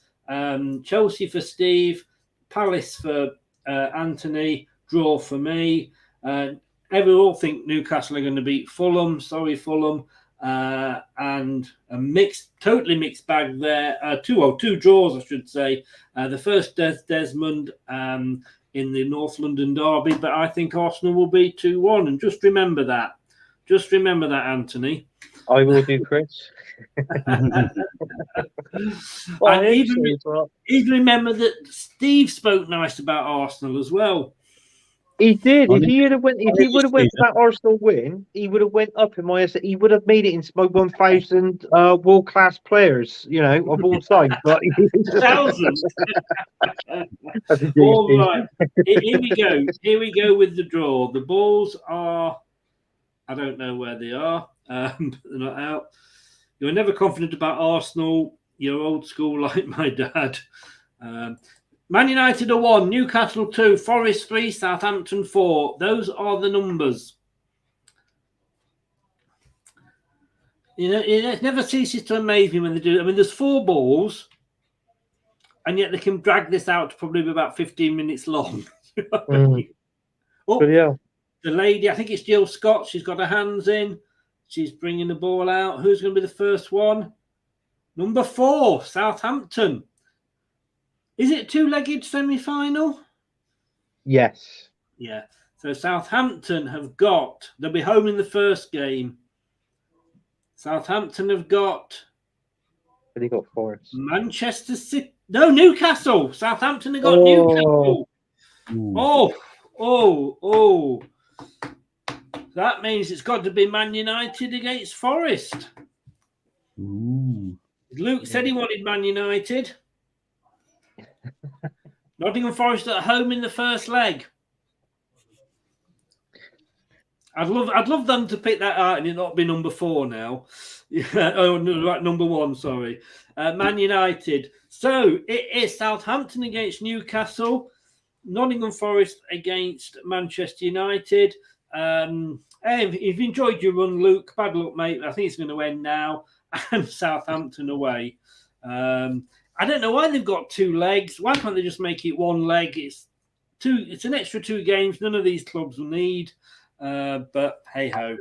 Chelsea for Steve. Palace for Anthony. Draw for me. Everyone think Newcastle are going to beat Fulham. Sorry, Fulham. And a totally mixed bag there. Two draws, I should say. The first Desmond in the North London derby, but I think Arsenal will be 2-1. And just remember that. Just remember that, Anthony. I will do, Chris. Even remember that Steve spoke nice about Arsenal as well. He did. If he would have went for that Arsenal win, he would have went up in my estimate. He would have made it into my 1,000 world class players, of all time. But thousands. All right. Here we go. Here we go with the draw. The balls are, I don't know where they are. But they're not out. You're never confident about Arsenal. You're old school like my dad. Man United are 1, Newcastle 2, Forest 3, Southampton 4. Those are the numbers. It never ceases to amaze me when they do. I mean, there's 4 balls, and yet they can drag this out to probably about 15 minutes long. Oh, yeah. The lady, I think it's Jill Scott. She's got her hands in. She's bringing the ball out. Who's going to be the first one? Number 4, Southampton. Is it 2-legged semi-final? Yes. Yeah. So Southampton they'll be home in the first game. Southampton have got... But they got Forest. Manchester City. No, Newcastle. Southampton have got Newcastle. Oh. That means it's got to be Man United against Forest. Ooh. Luke said he wanted Man United. Nottingham Forest at home in the first leg. I'd love them to pick that out and it not be number 4 now. Oh, no, right, number 1, sorry. Man United. So it is Southampton against Newcastle, Nottingham Forest against Manchester United. Hey, if you've enjoyed your run, Luke, bad luck, mate. I think it's going to end now. And Southampton away. I don't know why they've got 2 legs. Why can't they just make it 1 leg? It's an extra 2 games. None of these clubs will need. But hey ho,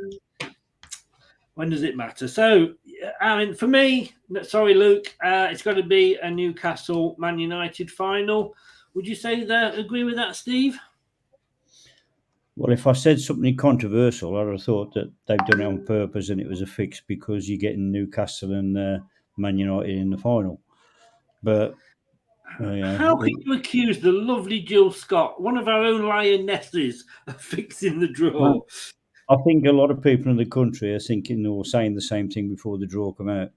when does it matter? So, I mean, for me, sorry, Luke, it's got to be a Newcastle Man United final. Would you say that? Agree with that, Steve? Well, if I said something controversial, I'd have thought that they've done it on purpose and it was a fix because you're getting Newcastle and Man United in the final. But how can you accuse the lovely Jill Scott, one of our own lionesses, of fixing the draw? Well, I think a lot of people in the country are thinking or saying the same thing before the draw come out,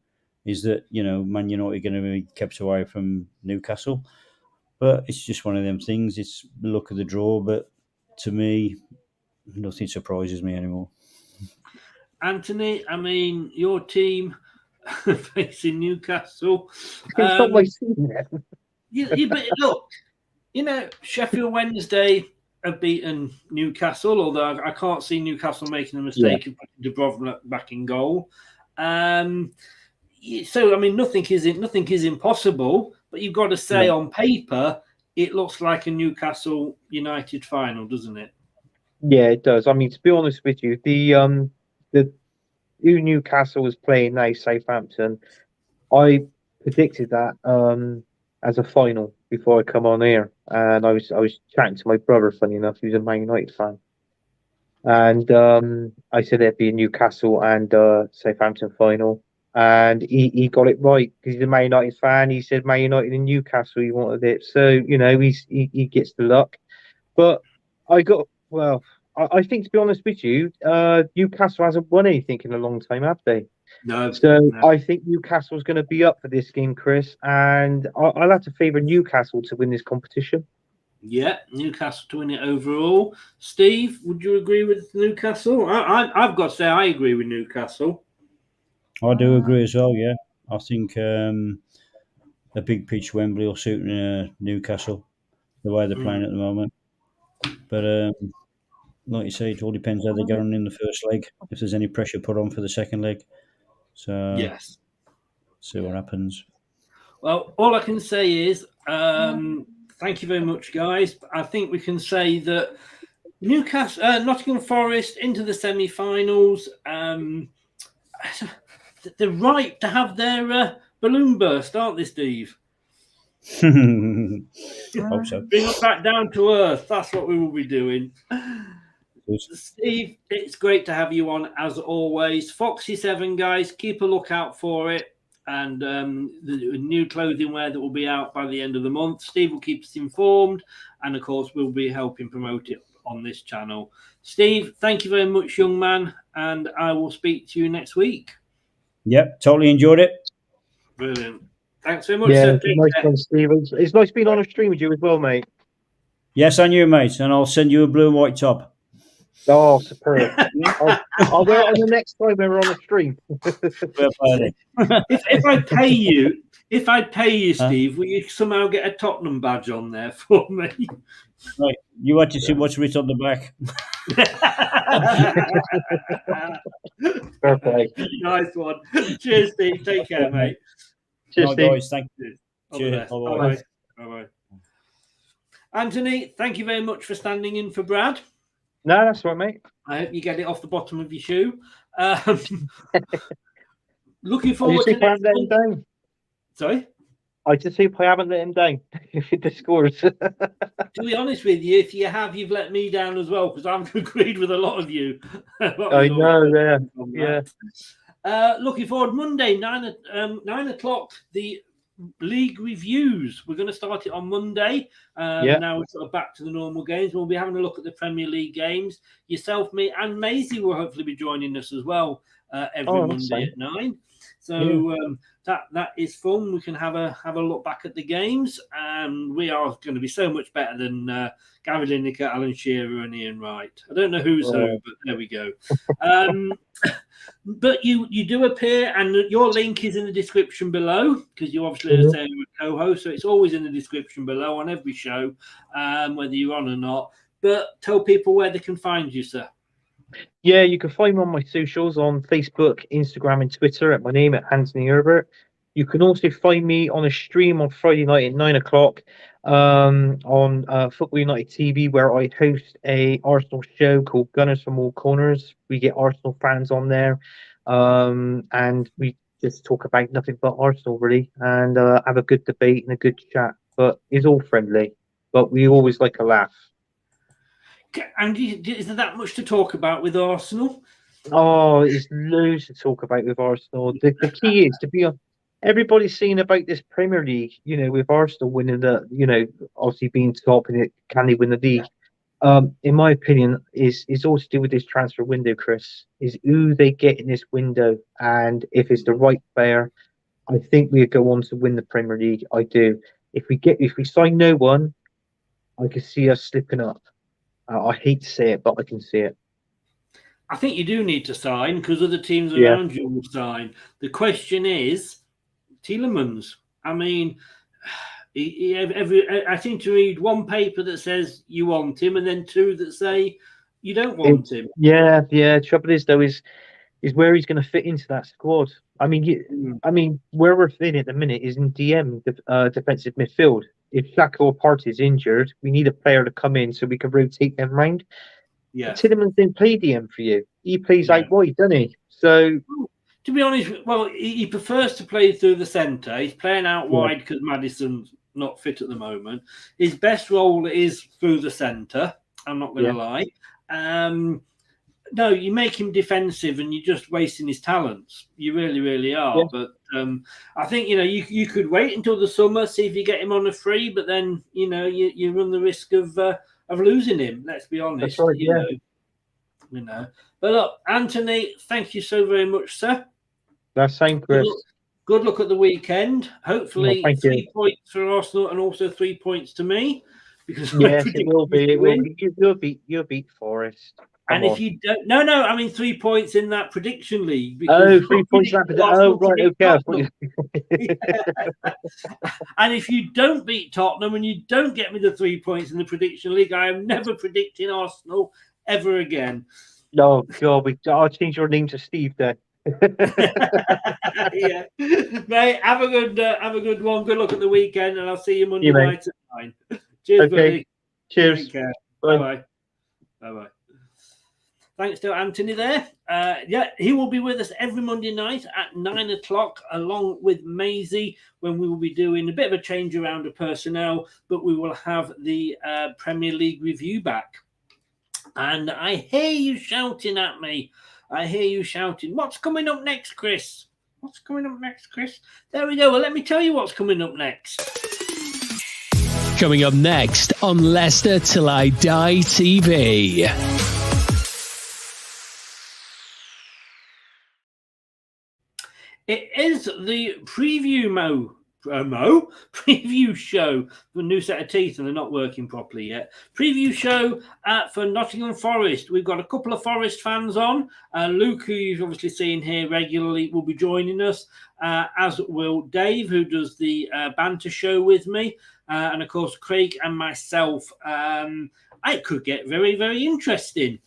is that, Man United are going to be kept away from Newcastle. But it's just one of them things. It's the luck of the draw. But to me, nothing surprises me anymore. Anthony, I mean, your team facing Newcastle. It's not my team. But look, Sheffield Wednesday have beaten Newcastle, although I can't see Newcastle making a mistake of putting Dubrovnik back in goal. So, I mean, nothing is impossible, but you've got to say on paper, it looks like a Newcastle United final, doesn't it? Yeah, it does. I mean, to be honest with you, the who Newcastle was playing now, Southampton, I predicted that as a final before I come on here, and I was chatting to my brother. Funny enough, who's a Man United fan, and I said it'd be a Newcastle and Southampton final, and he got it right because he's a Man United fan. He said Man United and Newcastle. He wanted it, so he gets the luck. But I think, to be honest with you, Newcastle hasn't won anything in a long time, have they? No. So I think Newcastle's going to be up for this game, Chris, and I'll have to favour Newcastle to win this competition. Yeah, Newcastle to win it overall. Steve, would you agree with Newcastle? I've got to say I agree with Newcastle. I do agree as well, yeah. I think a big pitch Wembley will suit Newcastle, the way they're playing at the moment. But like you say, it all depends how they get on in the first leg, if there's any pressure put on for the second leg. So, yes. See what happens. Well, all I can say is thank you very much, guys. I think we can say that Nottingham Forest into the semi-finals. They're right to have their balloon burst, aren't they, Steve? Hope so. Bring us back down to earth. That's what we will be doing. Steve, it's great to have you on as always. Foxy 7, guys, keep a lookout for it. And the new clothing wear that will be out by the end of the month. Steve will keep us informed. And, of course, we'll be helping promote it on this channel. Steve, thank you very much, young man. And I will speak to you next week. Yep, totally enjoyed it. Brilliant. Thanks very much. Yeah, sir. nice one, Steve. It's nice being on a stream with you as well, mate. Yes, I knew, mate. And I'll send you a blue and white top. Oh, superb. I'll wear it on the next time we're on a stream. if I pay you, Steve, will you somehow get a Tottenham badge on there for me? Right. You want to see what's written on the back. Perfect. Nice one. Cheers, Steve. Take care, mate. Cheers, Steve. Guys, thank you. Cheers. Bye-bye. Bye-bye. Anthony, thank you very much for standing in for Brad. No, that's right, mate. I hope you get it off the bottom of your shoe. Looking forward to next him down. Sorry? I just hope I haven't let him down with the scores. To be honest with you, if you have, you've let me down as well, because I've agreed with a lot of you. I know, yeah. Looking forward, Monday, 9 o'clock, the league reviews. We're going to start it on Monday. Now we're sort of back to the normal games. We'll be having a look at the Premier League games. Yourself, me, and Maisie will hopefully be joining us as well. every Monday at 9. So that is fun. We can have a look back at the games, and we are going to be so much better than Gary Lineker, Alan Shearer, and Ian Wright. I don't know who's who, but there we go. But you do appear, and your link is in the description below, because you obviously are a co-host, so it's always in the description below on every show, whether you're on or not. But tell people where they can find you, sir. Yeah, you can find me on my socials on Facebook, Instagram, and Twitter at my name at Anthony Herbert. You can also find me on a stream on Friday night at 9 o'clock on Football United TV, where I host a Arsenal show called Gunners from All Corners. We get Arsenal fans on there, and we just talk about nothing but Arsenal, really, and have a good debate and a good chat. But it's all friendly, but we always like a laugh. And is there that much to talk about with Arsenal? Oh, there's loads to talk about with Arsenal. The key is to be on. Everybody's saying about this Premier League, with Arsenal winning obviously being top and can they win the league? In my opinion, is all to do with this transfer window, Chris. Is who they get in this window, and if it's the right player, I think we go on to win the Premier League. I do. If we sign no one, I can see us slipping up. I hate to say it, but I can see it. I think you do need to sign because other teams around you will sign. The question is, Tielemans. I mean, I seem to read one paper that says you want him, and then two that say you don't want him. Yeah. Trouble is, though, is where he's going to fit into that squad. I mean, where we're fitting at the minute is in defensive midfield. If Xhaka or Partey is injured, we need a player to come in so we can rotate them round. Yeah, Tielemans didn't play DM for you. He plays out wide, doesn't he? So, to be honest, well, he prefers to play through the centre. He's playing out wide because Maddison's not fit at the moment. His best role is through the centre. I'm not going to lie. No, you make him defensive and you're just wasting his talents. You really, really are. Yeah. But I think, you could wait until the summer, see if you get him on a free, but then, you run the risk of losing him. Let's be honest. That's right, yeah. But look, Anthony, thank you so very much, sir. That's same, Chris. Good luck at the weekend. Hopefully 3 points for Arsenal and also 3 points to me. Because it will be. You'll beat Forest. And if you don't, I mean 3 points in that prediction league. 3 points in that prediction. Oh, right, okay. And if you don't beat Tottenham and you don't get me the 3 points in the prediction league, I am never predicting Arsenal ever again. No, God, I'll change your name to Steve then. Yeah, mate. Have a good one. Good luck at the weekend, and I'll see you Monday night at 9. Cheers, buddy. Cheers. Take care. Bye. Bye. Thanks to Anthony there. He will be with us every Monday night at 9 o'clock, along with Maisie, when we will be doing a bit of a change around of personnel, but we will have the Premier League review back. And I hear you shouting at me. What's coming up next, Chris? There we go. Well, let me tell you what's coming up next. Coming up next on Leicester Till I Die TV. It is the preview show for a new set of teeth, and they're not working properly yet. Preview show for Nottingham Forest. We've got a couple of Forest fans on. Luke, who you've obviously seen here regularly, will be joining us, as will Dave, who does the banter show with me, and of course Craig and myself. It could get very, very interesting.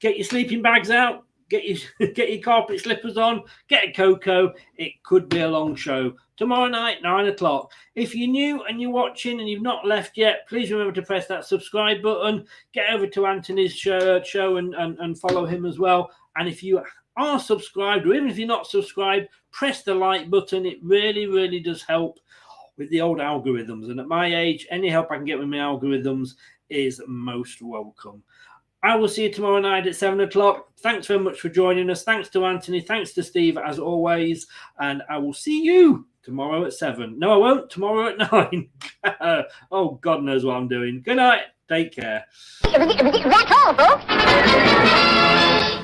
Get your sleeping bags out. Get your carpet slippers on, get a cocoa. It could be a long show. Tomorrow night, 9 o'clock. If you're new and you're watching and you've not left yet, please remember to press that subscribe button. Get over to Anthony's show and follow him as well. And if you are subscribed, or even if you're not subscribed, press the like button. It really, really does help with the old algorithms. And at my age, any help I can get with my algorithms is most welcome. I will see you tomorrow night at 7 o'clock. Thanks very much for joining us. Thanks to Anthony. Thanks to Steve, as always. And I will see you tomorrow at 7. No, I won't. Tomorrow at 9. Oh, God knows what I'm doing. Good night. Take care.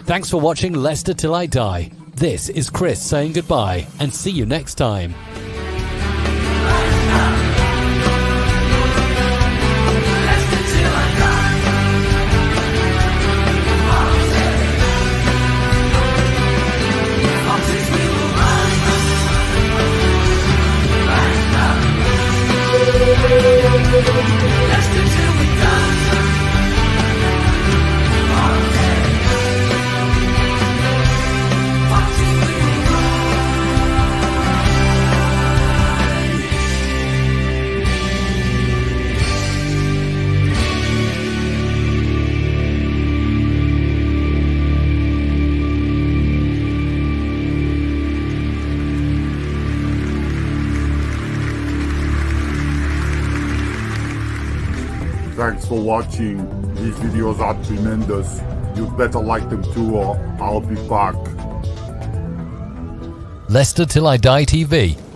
Thanks for watching Leicester Till I Die. This is Chris saying goodbye and see you next time. Thanks for watching. These videos are tremendous. You'd better like them too, or I'll be back. Leicester Till I Die TV